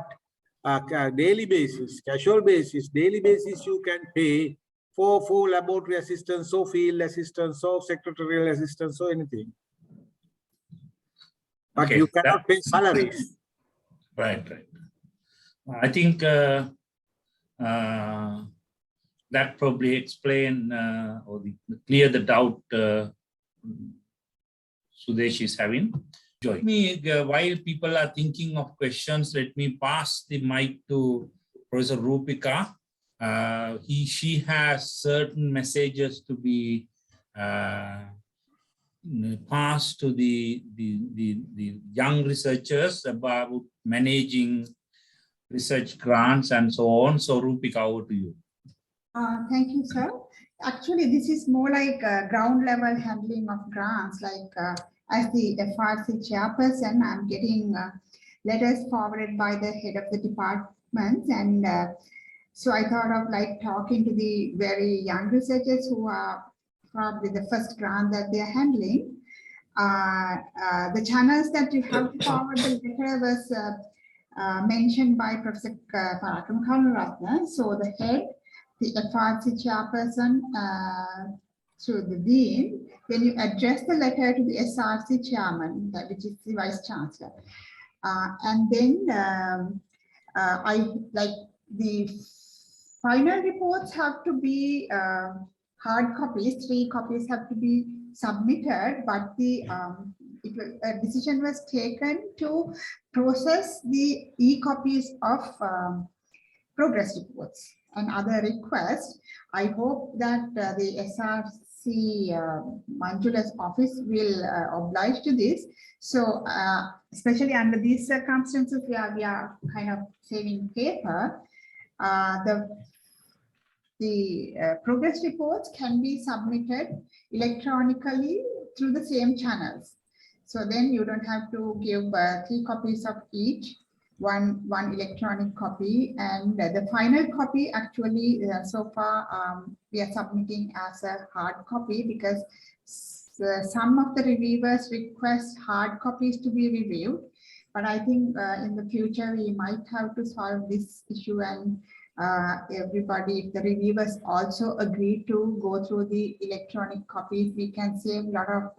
daily basis, casual basis, daily basis, you can pay for laboratory assistance, or field assistance, or secretarial assistance, or anything. But okay, you cannot pay salaries. Right. I think that probably explain or clear the doubt Sudesh is having. Joy. While people are thinking of questions, let me pass the mic to Professor Rupika. She has certain messages to be passed to the young researchers about managing research grants and so on. So Rupika, over to you. Thank you, sir. Actually, this is more like ground level handling of grants. Like as the FRC chairperson, I'm getting letters forwarded by the head of the department, and so I thought of like talking to the very young researchers who are probably the first grant that they are handling. The channels that you have to forward the letter was mentioned by Professor Parakrama Karunaratne. So the head, the FRC chairperson, through the dean, then you address the letter to the SRC chairman, which is the vice chancellor. And then I like the final reports have to be hard copies, 3 copies have to be submitted, but the a decision was taken to process the e-copies of progress reports and other requests. I hope that the SRC Manjula's office will oblige to this. So especially under these circumstances where we are kind of saving paper, the progress reports can be submitted electronically through the same channels. So then you don't have to give 3 copies of each, one electronic copy, and the final copy actually so far we are submitting as a hard copy because some of the reviewers request hard copies to be reviewed. But I think in the future we might have to solve this issue, and everybody, if the reviewers also agree to go through the electronic copies, we can save a lot of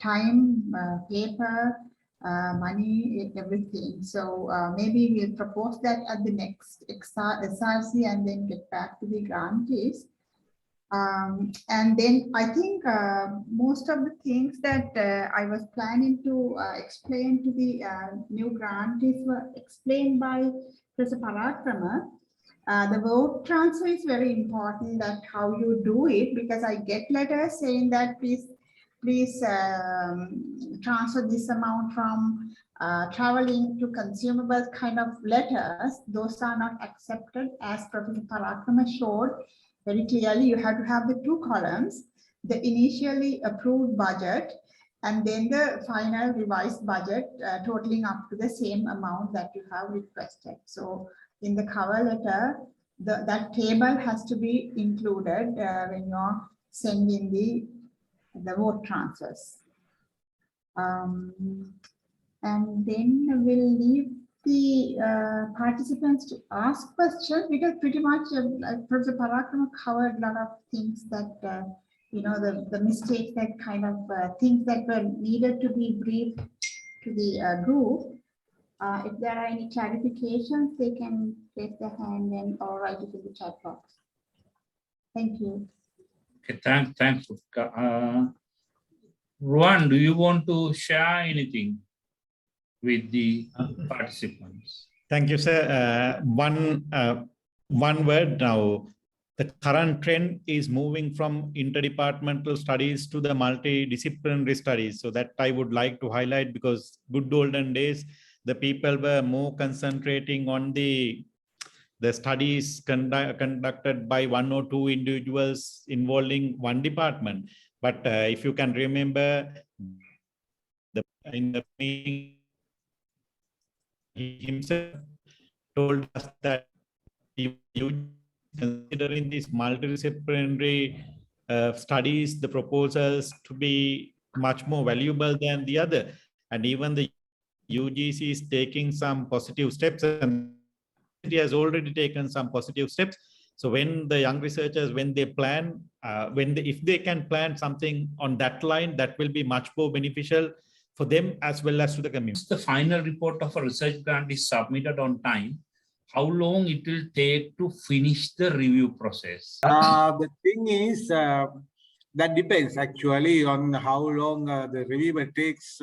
time, paper, money, everything. So maybe we'll propose that at the next SRC and then get back to the grantees. And then I think most of the things that I was planning to explain to the new grantees were explained by Professor Parakrama. The vote transfer is very important, that how you do it, because I get letters saying that please transfer this amount from traveling to consumables kind of letters. Those are not accepted, as Professor Parakrama showed very clearly. You have to have the 2 columns, the initially approved budget and then the final revised budget totaling up to the same amount that you have requested. So in the cover letter, that table has to be included when you're sending the vote transfers. And then we'll leave the participants to ask questions, because pretty much Professor Parakrama covered a lot of things that, you know, the mistakes, that kind of things that were needed to be briefed to the group. If there are any clarifications, they can raise their hand and or write it in the chat box. Thank you. Okay, thanks. Ruan, do you want to share anything with the participants? Thank you, sir. One word now. The current trend is moving from interdepartmental studies to the multidisciplinary studies. So that I would like to highlight, because good olden days, the people were more concentrating on the studies conducted by 1 or 2 individuals involving one department. But if you can remember, in the meeting, he himself told us that considering these multidisciplinary studies, the proposals to be much more valuable than the other. And even the UGC is taking some positive steps, and it has already taken some positive steps. So when the young researchers, when they plan, if they can plan something on that line, that will be much more beneficial for them as well as to the community. The final report of a research grant is submitted on time, how long it will take to finish the review process? The thing is, that depends actually on how long the reviewer takes.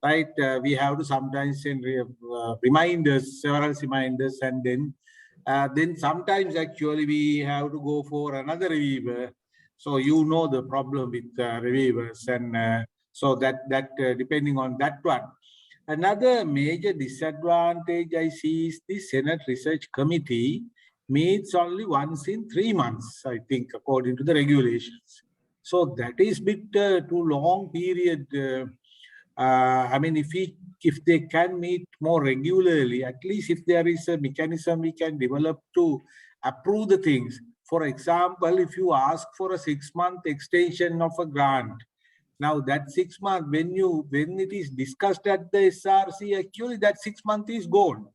Right, we have to sometimes send reminders, several reminders, and then sometimes actually we have to go for another reviewer. So you know the problem with reviewers, and so that depending on that one. Another major disadvantage I see is the Senate Research Committee meets only once in 3 months, I think, according to the regulations. So that is a bit too long period. I mean, if they can meet more regularly, at least if there is a mechanism we can develop to approve the things. For example, if you ask for a 6-month extension of a grant, now that 6 months, when it is discussed at the SRC, actually that 6 months is gone.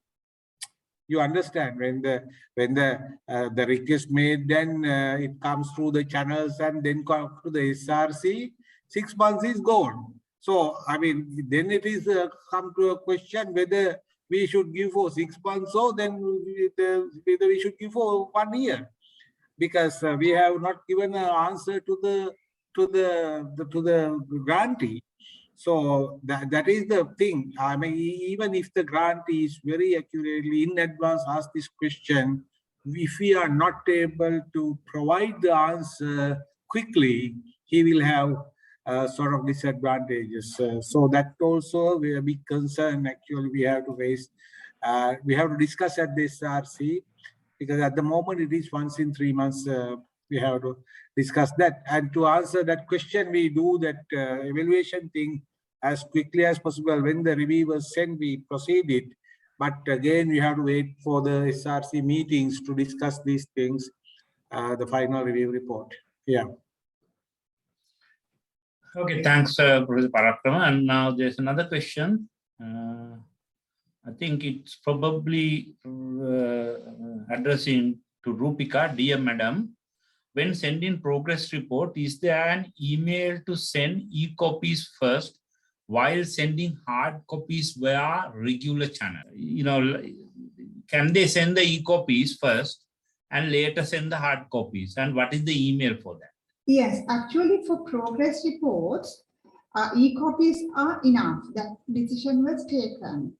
You understand, when the request made, then it comes through the channels and then comes to the SRC, 6 months is gone. So, I mean, then it is come to a question whether we should give for 6 months or then whether we should give for 1 year, because we have not given an answer to the grantee. So that is the thing. I mean, even if the grantee is very accurately in advance asked this question, if we are not able to provide the answer quickly, he will have sort of disadvantages. So that also we are a big concern. Actually, we have to raise, we have to discuss at the SRC, because at the moment it is once in 3 months. We have to discuss that. And to answer that question, we do that evaluation thing as quickly as possible. When the reviewers send, we proceed it. But again, we have to wait for the SRC meetings to discuss these things, the final review report. Yeah. Okay, thanks, Professor Parakrama. And now there's another question. I think it's probably addressing to Rupika. Dear Madam, when sending progress report, is there an email to send e-copies first while sending hard copies via regular channel? You know, can they send the e-copies first and later send the hard copies? And what is the email for that? Yes, actually for progress reports, e-copies are enough. That decision was taken.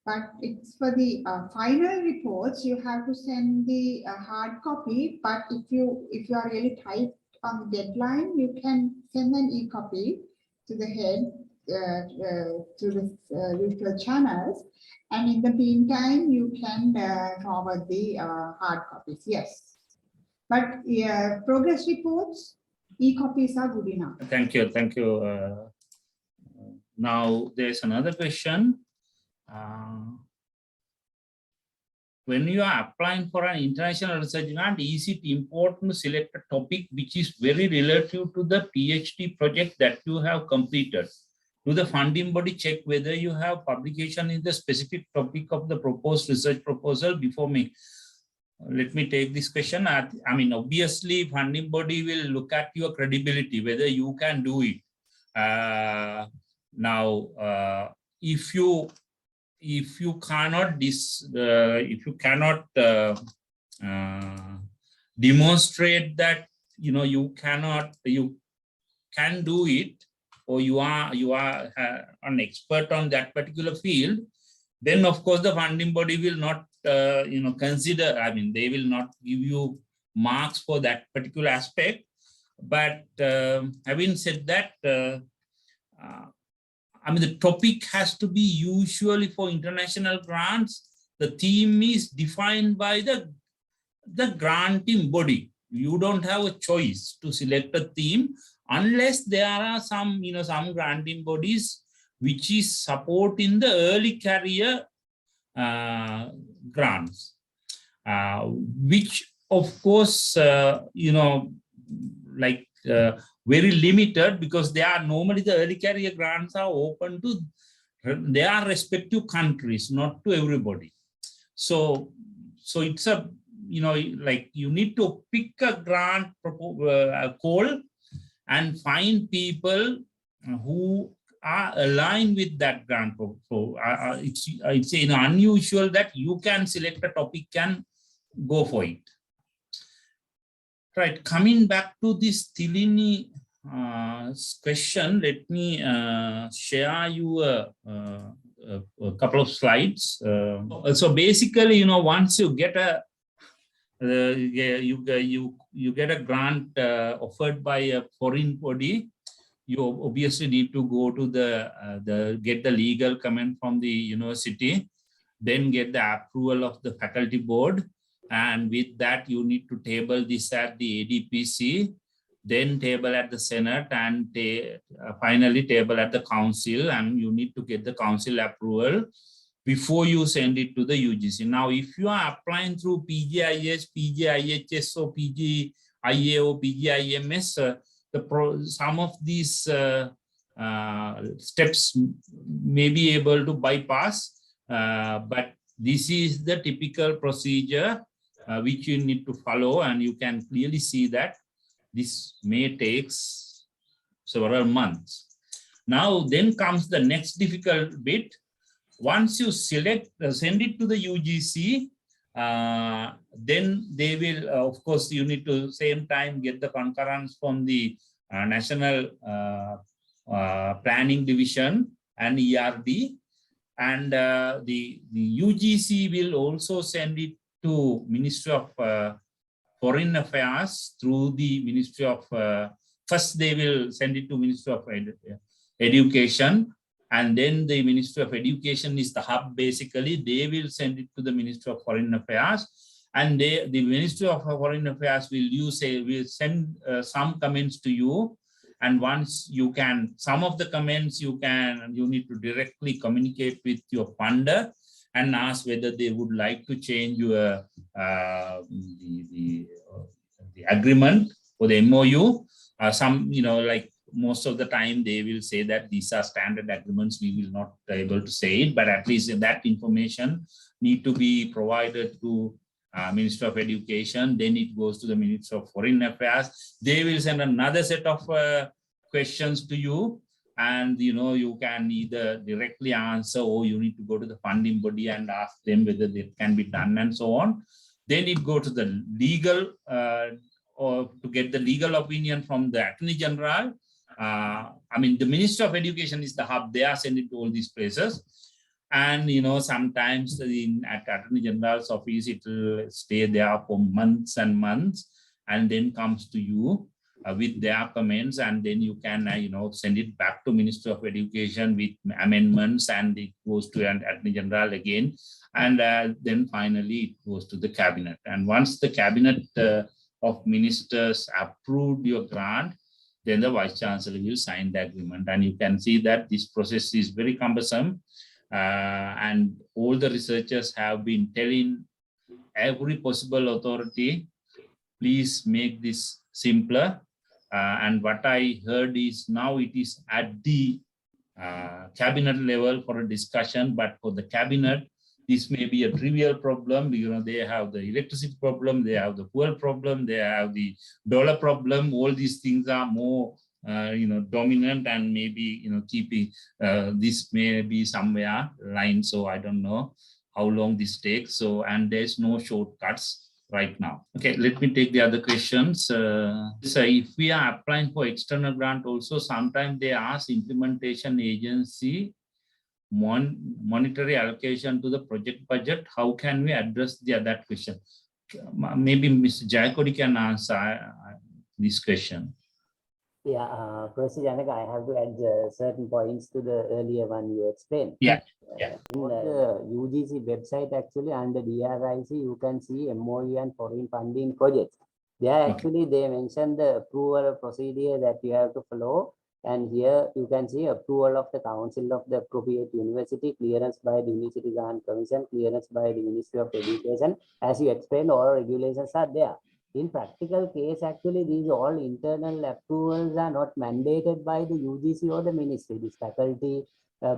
But it's for the final reports, you have to send the hard copy. But if you are really tight on the deadline, you can send an e-copy to the head, to the usual channels. And in the meantime, you can forward the hard copies. Yes. But progress reports, e-copies are good enough. Thank you. Thank you. Now there's another question. When you are applying for an international research grant, is it important to select a topic which is very relative to the PhD project that you have completed? Do the funding body check whether you have publication in the specific topic of the proposed research proposal before me? Let me take this question. I mean, obviously, funding body will look at your credibility, whether you can do it. If you cannot demonstrate that you can do it, or you are an expert on that particular field, then of course the funding body will not consider. I mean, they will not give you marks for that particular aspect. But having said that, I mean, the topic has to be usually for international grants. The theme is defined by the granting body. You don't have a choice to select a theme unless there are some granting bodies which is supporting the early career grants, which of course, very limited, because they are normally the early career grants are open to their respective countries, not to everybody. So it's a, you need to pick a grant call and find people who are aligned with that grant. It's unusual that you can select a topic and go for it. Right, coming back to this Tilini question, let me share you a couple of slides. So basically, once you get a you get a grant offered by a foreign body, you obviously need to go to get the legal comment from the university, then get the approval of the faculty board. And with that, you need to table this at the ADPC, then table at the Senate, and finally table at the council. And you need to get the council approval before you send it to the UGC. Now, if you are applying through PGIS, PGIHS, or PGIA or PGIMS, some of these steps may be able to bypass, but this is the typical procedure which you need to follow, and you can clearly see that this may take several months. Now, then comes the next difficult bit. Once you send it to the UGC, then they will, of course, you need to same time get the concurrence from the National Planning Division and ERD, and the UGC will also send it to Ministry of Foreign Affairs through the Ministry of, first they will send it to Ministry of Education, and then the Ministry of Education is the hub. Basically, they will send it to the Ministry of Foreign Affairs, and the Ministry of Foreign Affairs will send some comments to you. And once you can, some of the comments you need to directly communicate with your funder and ask whether they would like to change your the agreement or the MOU. Some, like most of the time they will say that these are standard agreements. We will not be able to say it, but at least that information need to be provided to Minister of Education. Then it goes to the Minister of Foreign Affairs. They will send another set of questions to you, and you can either directly answer, or you need to go to the funding body and ask them whether it can be done, and so on. Then it go to the legal or to get the legal opinion from the Attorney General. I mean, the Ministry of Education is the hub. They are sending to all these places. And sometimes at Attorney General's office, it will stay there for months and months, and then comes to you with their comments, and then you can send it back to Ministry of Education with amendments, and it goes to an Attorney General again, and then finally it goes to the cabinet. And once the cabinet of ministers approved your grant, then the Vice Chancellor will sign the agreement. And you can see that this process is very cumbersome. And all the researchers have been telling every possible authority, please make this simpler. And what I heard is now it is at the cabinet level for a discussion, but for the cabinet, this may be a trivial problem. They have the electricity problem, they have the fuel problem, they have the dollar problem. All these things are more dominant, and maybe keeping this may be somewhere line. So I don't know how long this takes. So, and there's no shortcuts right now. Okay, let me take the other questions. So if we are applying for external grant also, sometimes they ask implementation agency monetary allocation to the project budget. How can we address that question? Maybe Mr. Jayakodi can answer this question. Yeah, Professor Janaka, I have to add certain points to the earlier one you explained. Yeah. In the UGC website, actually, under DRIC, you can see MOU and foreign funding projects. There, actually, they mentioned the approval procedure that you have to follow. And here you can see approval of the Council of the appropriate university, clearance by the University Grant Commission, clearance by the Ministry of Education. As you explained, all regulations are there. In practical case, actually, these all internal approvals are not mandated by the UGC or the ministry. This faculty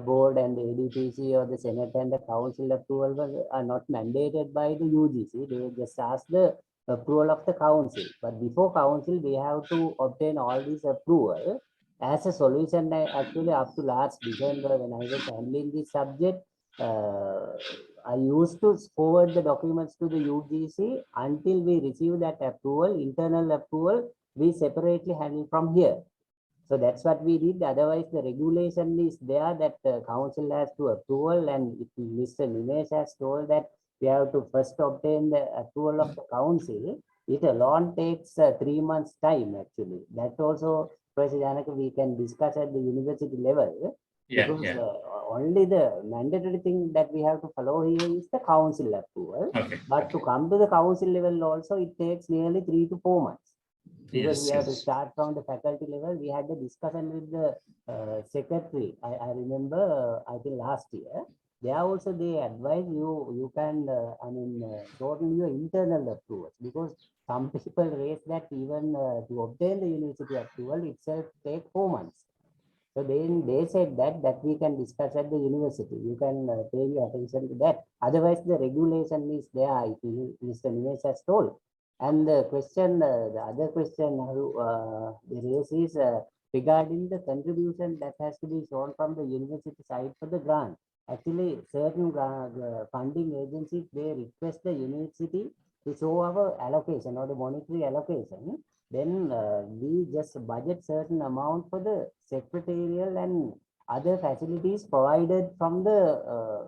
board and the ADPC or the Senate and the council approval are not mandated by the UGC. They just ask the approval of the council. But before council, we have to obtain all these approval. As a solution, actually, up to last December, when I was handling this subject, I used to forward the documents to the UGC until we receive that approval, internal approval, we separately handle from here. So that's what we did. Otherwise, the regulation is there that the council has to approval, and if Mr. Nimesh has told that we have to first obtain the approval of the council, it alone takes 3 months time actually. That also, Professor Janaka, we can discuss at the university level. Only the mandatory thing that we have to follow here is the council approval. But to come to the council level also, it takes nearly 3 to 4 months. Because we have to start from the faculty level. We had the discussion with the secretary. I remember, I think last year. There also they advise you can, shorten your internal approvals, because some people raise that even to obtain the university approval itself take 4 months. So then they said that we can discuss at the university. You can pay your attention to that. Otherwise, the regulation is there, if Mr. Nimesh has told. And the question, the other question they raise is regarding the contribution that has to be shown from the university side for the grant. Actually, certain funding agencies, they request the university to show our allocation or the monetary allocation. Then we just budget certain amount for the secretarial and other facilities provided from the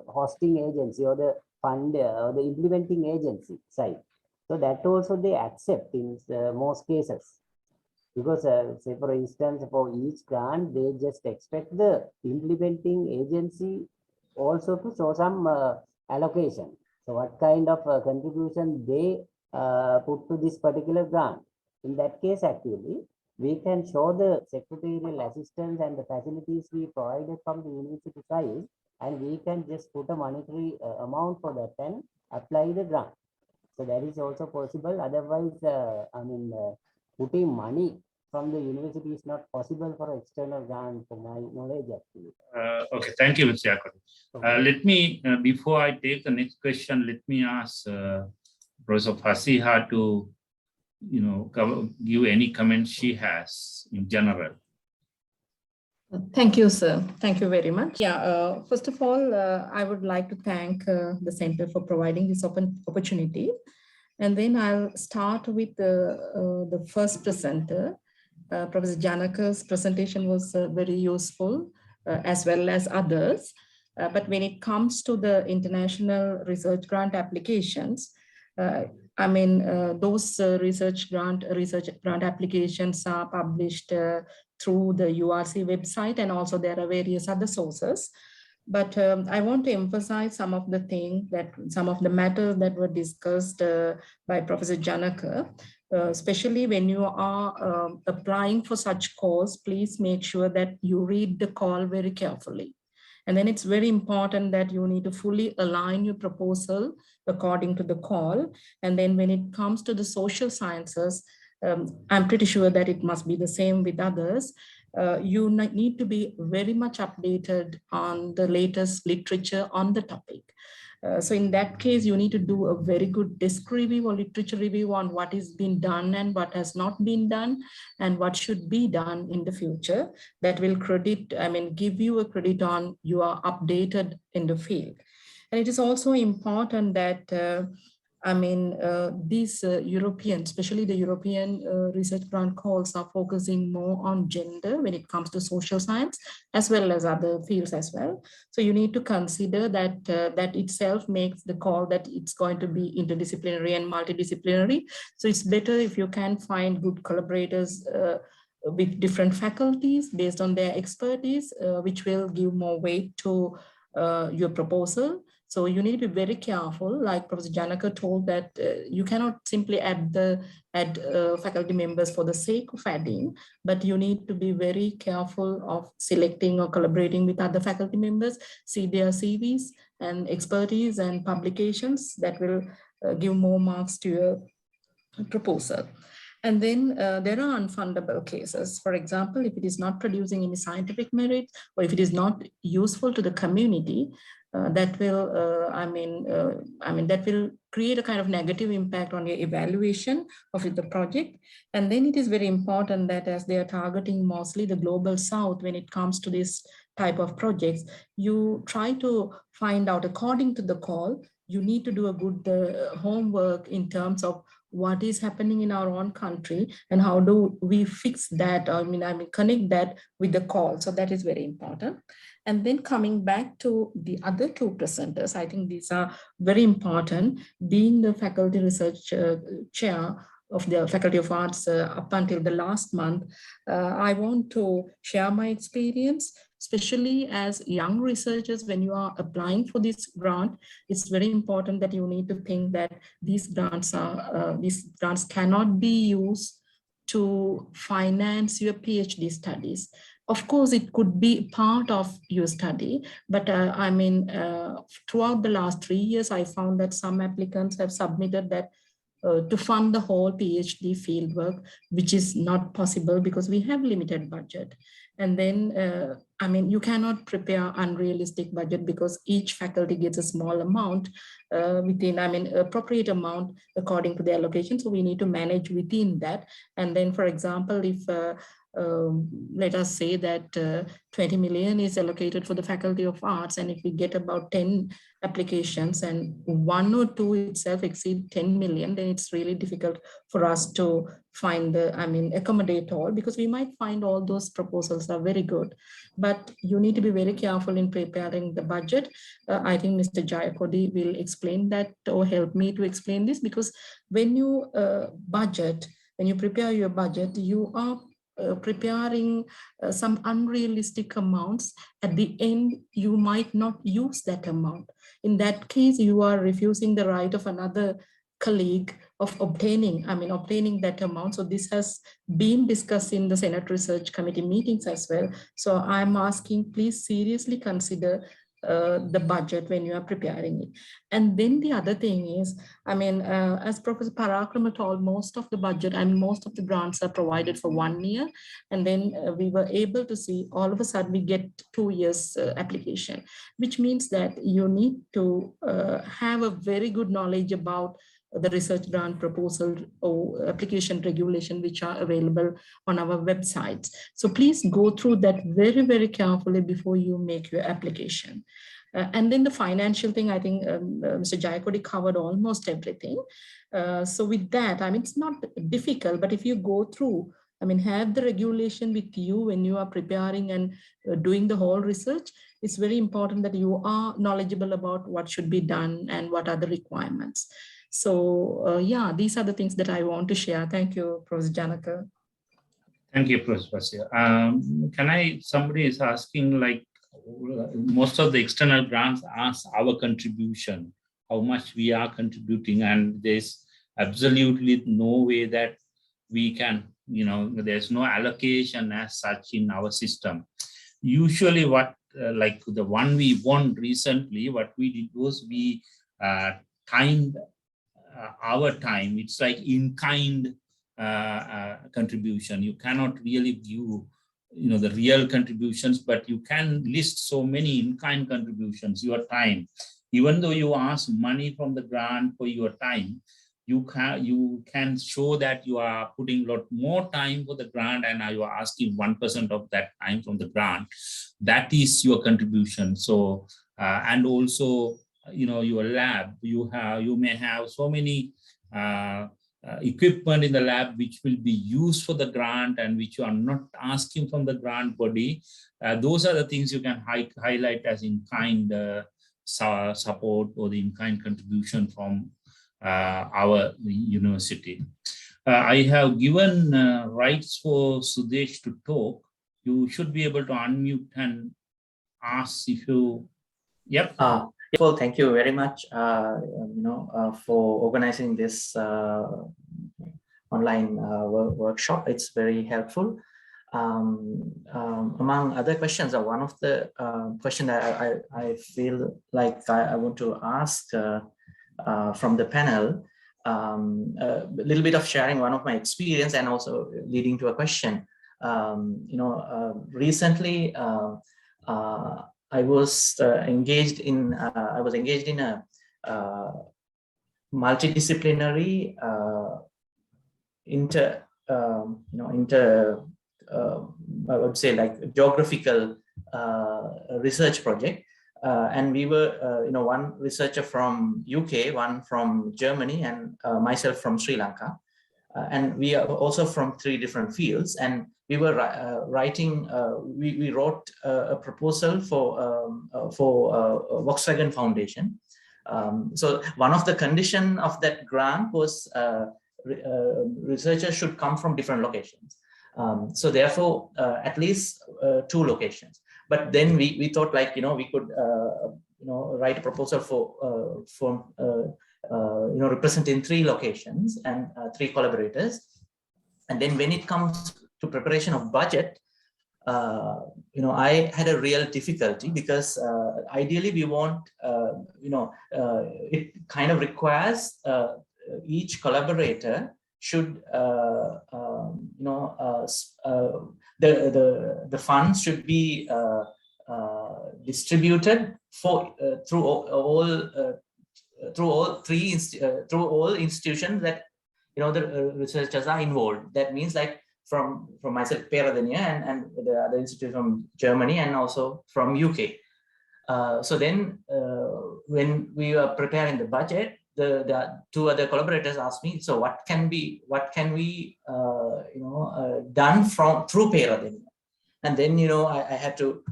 hosting agency or the fund or the implementing agency side. So that also they accept in most cases. Because say for instance, for each grant, they just expect the implementing agency also to show some allocation. So what kind of contribution they put to this particular grant. In that case, actually, we can show the secretarial assistance and the facilities we provided from the university side, and we can just put a monetary amount for that and apply the grant. So that is also possible. Otherwise, putting money from the university is not possible for external grant, to my knowledge, actually. Okay, thank you, Mr. Jayakodi. Let me, before I take the next question, let me ask Professor Fasiha to, give any comments she has in general. Thank you, sir. Thank you very much. Yeah, first of all, I would like to thank the center for providing this opportunity. And then I'll start with the first presenter. Professor Janaka's presentation was very useful, as well as others. But when it comes to the international research grant applications, those research grant applications are published through the URC website, and also there are various other sources. But I want to emphasize some of the matters that were discussed by Professor Janaka. Especially when you are applying for such course, please make sure that you read the call very carefully. And then it's very important that you need to fully align your proposal according to the call. And then when it comes to the social sciences, I'm pretty sure that it must be the same with others. You need to be very much updated on the latest literature on the topic. So in that case, you need to do a very good desk review or literature review on what is being done and what has not been done and what should be done in the future. That will give you a credit on you are updated in the field. And it is also important that these European, especially the European research grant calls are focusing more on gender when it comes to social science, as well as other fields as well. So you need to consider that that itself makes the call that it's going to be interdisciplinary and multidisciplinary. So it's better if you can find good collaborators with different faculties based on their expertise, which will give more weight to your proposal. So you need to be very careful, like Professor Janaka told, that you cannot simply add faculty members for the sake of adding, but you need to be very careful of selecting or collaborating with other faculty members, see their CVs and expertise and publications that will give more marks to your proposal. And then there are unfundable cases. For example, if it is not producing any scientific merit, or if it is not useful to the community, that will, that will create a kind of negative impact on your evaluation of the project. And then it is very important that as they are targeting mostly the global south when it comes to this type of projects, you try to find out according to the call, you need to do a good homework in terms of what is happening in our own country and how do we fix that, connect that with the call. So that is very important. And then coming back to the other two presenters, I think these are very important. Being the faculty research chair of the Faculty of Arts up until the last month, I want to share my experience, especially as young researchers. When you are applying for this grant, it's very important that you need to think that these grants cannot be used to finance your PhD studies. Of course, it could be part of your study, but throughout the last 3 years, I found that some applicants have submitted that to fund the whole PhD fieldwork, which is not possible because we have limited budget. And then, you cannot prepare unrealistic budget because each faculty gets a small amount appropriate amount according to their allocation. So we need to manage within that. And then, for example, if let us say that 20 million is allocated for the Faculty of Arts, and if we get about 10 applications and 1 or 2 itself exceed 10 million, then it's really difficult for us to find accommodate all, because we might find all those proposals are very good, but you need to be very careful in preparing the budget. I think Mr. Jayakodi will explain that or help me to explain this, because when you when you prepare your budget, you are preparing some unrealistic amounts. At the end, you might not use that amount. In that case, you are refusing the right of another colleague of obtaining that amount. So this has been discussed in the Senate Research Committee meetings as well. So I'm asking, please seriously consider the budget when you are preparing it. And then the other thing is, as Professor Parakrama told, most of the budget and most of the grants are provided for 1 year. And then we were able to see all of a sudden we get 2 years application, which means that you need to have a very good knowledge about the research grant proposal or application regulation, which are available on our websites. So please go through that very, very carefully before you make your application. And then the financial thing, I think Mr. Jayakodi covered almost everything. So with that, it's not difficult, but if you go through I mean, have the regulation with you when you are preparing and doing the whole research. It's very important that you are knowledgeable about what should be done and what are the requirements. So yeah, these are the things that I want to share. Thank you, Professor Janaka. Thank you, Professor Vasia. Somebody is asking, like, most of the external grants ask our contribution, how much we are contributing, and there's absolutely no way that we can, there's no allocation as such in our system. Usually what, like the one we won recently, what we did was we timed our time. It's like in-kind contribution. You cannot really view, the real contributions, but you can list so many in-kind contributions, your time. Even though you ask money from the grant for your time, you can show that you are putting a lot more time for the grant and you are asking 1% of that time from the grant. That is your contribution. So, and also, your lab, you may have so many equipment in the lab which will be used for the grant and which you are not asking from the grant body. Those are the things you can highlight as in-kind support or the in-kind contribution from our university. I have given rights for Sudesh to talk. You should be able to unmute and ask if you, yep. Well, thank you very much, for organizing this online workshop. It's very helpful. Among other questions, one of the questions that I feel like I want to ask from the panel, a little bit of sharing one of my experience and also leading to a question. Recently, I was engaged in a multidisciplinary I would say like geographical research project, and we were one researcher from UK, one from Germany, and myself from Sri Lanka, and we are also from 3 different fields, and we were writing. We wrote a proposal for Volkswagen Foundation. So one of the conditions of that grant was researchers should come from different locations. So therefore, at least 2 locations. But then we thought, like, we could write a proposal for representing 3 locations and 3 collaborators. And then when it comes to preparation of budget, I had a real difficulty because ideally we want, it kind of requires each collaborator should, the funds should be distributed for through all institutions that the researchers are involved. That means, like, from myself, Peradeniya, and the other institute from Germany and also from UK. So then when we were preparing the budget, the 2 other collaborators asked me, so what can we done through Peradeniya? And then I had to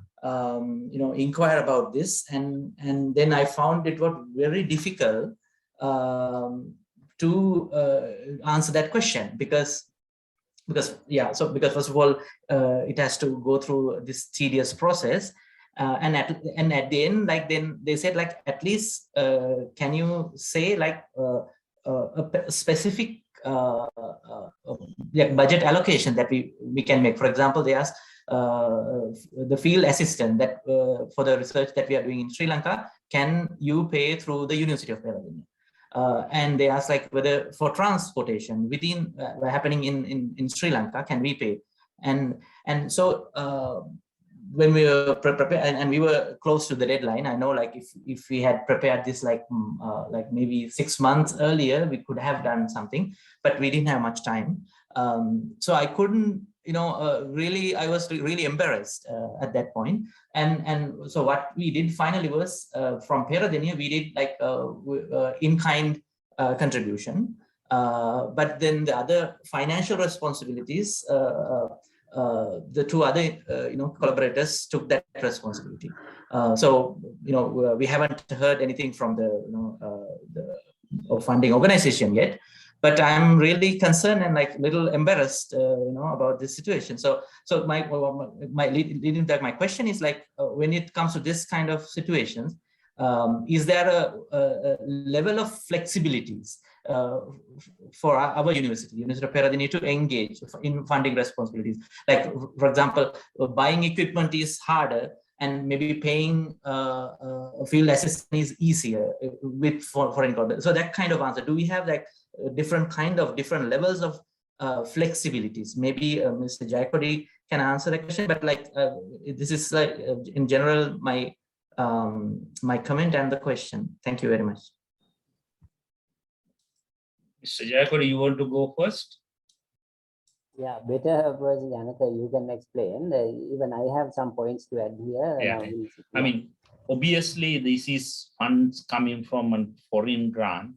inquire about this, and then I found it was very difficult to answer that question because first of all, it has to go through this tedious process, and at the end, like, then they said, like, at least can you say, like, a specific budget allocation that we can make. For example, they asked the field assistant that for the research that we are doing in Sri Lanka, can you pay through the University of Peradeniya? And they asked, like, whether for transportation within happening in Sri Lanka, can we pay? And so when we were prepared and we were close to the deadline, I know, like, if we had prepared this like maybe 6 months earlier, we could have done something, but we didn't have much time. So I couldn't, really, I was really embarrassed at that point. And so what we did finally was from Peradeniya, we did like in-kind contribution. But then the other financial responsibilities, the two other collaborators took that responsibility. So we haven't heard anything from the funding organization yet, but I'm really concerned and like a little embarrassed, about this situation. So my leading back, my question is like, when it comes to this kind of situations, is there a level of flexibilities for our University of Peradeniya to engage in funding responsibilities? Like, for example, buying equipment is harder, and maybe paying a field assistant is easier with foreign corporate. So that kind of answer. Do we have like different levels of flexibilities? Maybe Mr. Jayakodi can answer the question, but like this is like in general my comment and the question. Thank you very much. Mr. Jayakodi, you want to go first? Yeah, better, Professor Janaka, you can explain. Even I have some points to add here. Yeah. I mean, obviously, this is funds coming from a foreign grant.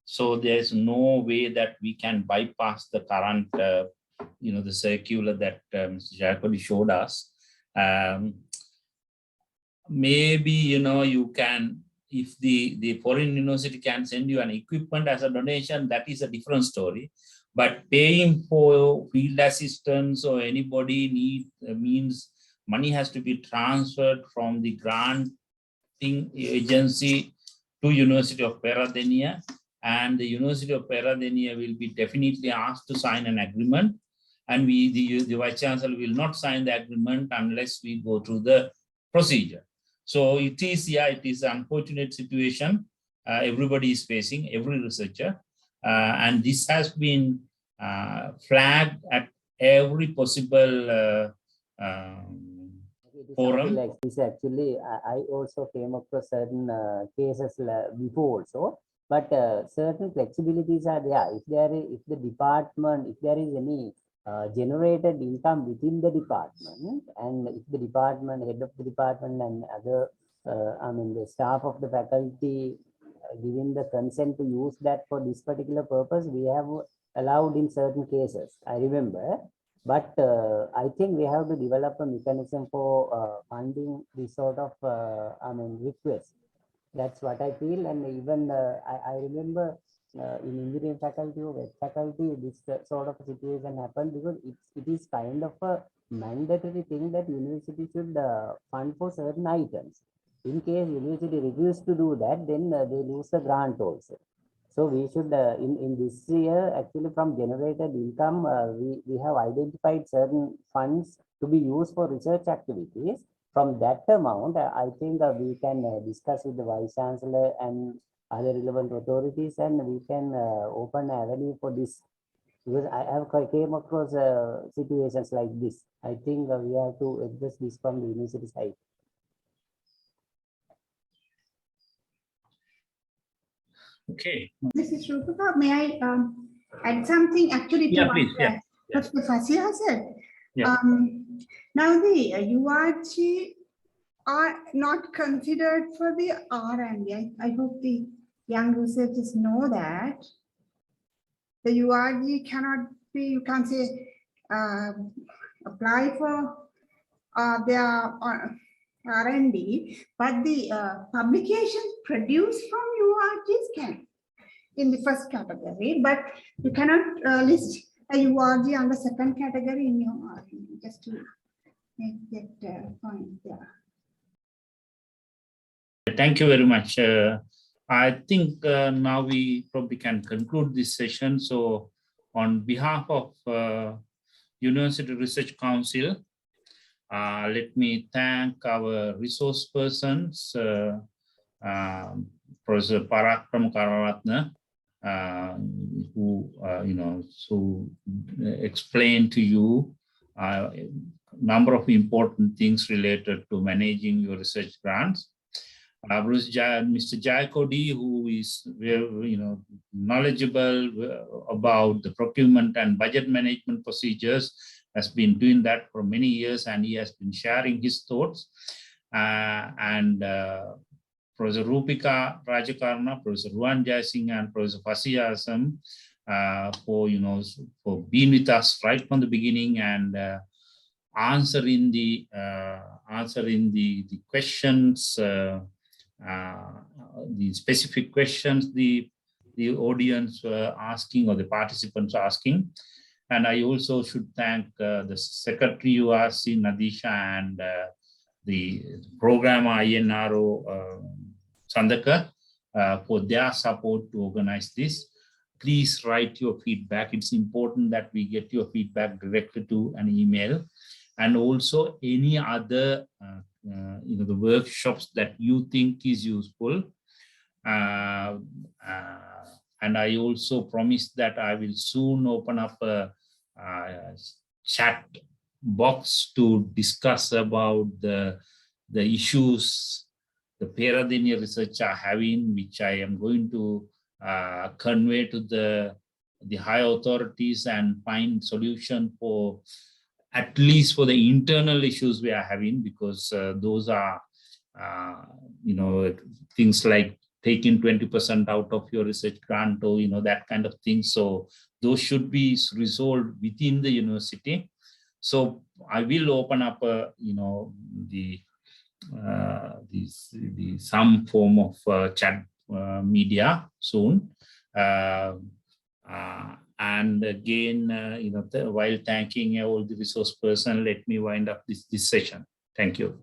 So there's no way that we can bypass the current, the circular that Mr. Jayakodi showed us. Maybe, you can, if the foreign university can send you an equipment as a donation, that is a different story. But paying for field assistance or anybody means money has to be transferred from the granting agency to University of Peradeniya, and the University of Peradeniya will be definitely asked to sign an agreement, and the Vice Chancellor will not sign the agreement unless we go through the procedure. So it is an unfortunate situation everybody is facing, every researcher, and this has been flagged at every possible forum. Like this, actually, I also came across certain cases before also, but certain flexibilities are there. If there is any generated income within the department, and if the department, head of the department and other, the staff of the faculty giving the consent to use that for this particular purpose, we have allowed in certain cases, I remember. But I think we have to develop a mechanism for funding this sort of, request. That's what I feel. And even I remember in engineering faculty or web faculty, this sort of situation happened because it is kind of a mandatory thing that university should fund for certain items. In case university refuses to do that, then they lose the grant also. So we should, in this year, actually from generated income, we have identified certain funds to be used for research activities. From that amount, I think we can discuss with the Vice Chancellor and other relevant authorities, and we can open an avenue for this. Because I have came across situations like this. I think we have to address this from the university side. Okay. Mrs. Rupika, may I add something actually to please. what Dr. Fasih said? Yeah. Now the URG are not considered for the R&D. I hope the young researchers know that. The URG cannot be, you can't say, apply for their R&D, but the publications produced from URGs can in the first category, but you cannot list a URG under second category in your R&D, just to make that point. Yeah. Thank you very much. I think now we probably can conclude this session. So on behalf of University Research Council, let me thank our resource persons, Professor Parakram Kararatne, who explained to you a number of important things related to managing your research grants. Mr. Jayakodi, who is knowledgeable about the procurement and budget management procedures, has been doing that for many years, and he has been sharing his thoughts. And Professor Rupika Rajakarna, Professor Ruan Jaisingh, and Professor Fasih Azam for, for being with us right from the beginning and answering the questions, the specific questions the audience were asking or the participants asking. And I also should thank the Secretary URC, Nadisha, and the programmer INRO, Sandaka, for their support to organize this. Please write your feedback. It's important that we get your feedback directly to an email. And also any other, the workshops that you think is useful. And I also promise that I will soon open up a chat box to discuss about the issues the Peradeniya research are having, which I am going to convey to the high authorities and find solution for at least for the internal issues we are having, because those are things like taking 20% out of your research grant or that kind of thing. So those should be resolved within the university. So I will open up some form of chat media soon. And again, while thanking all the resource person, let me wind up this session. Thank you.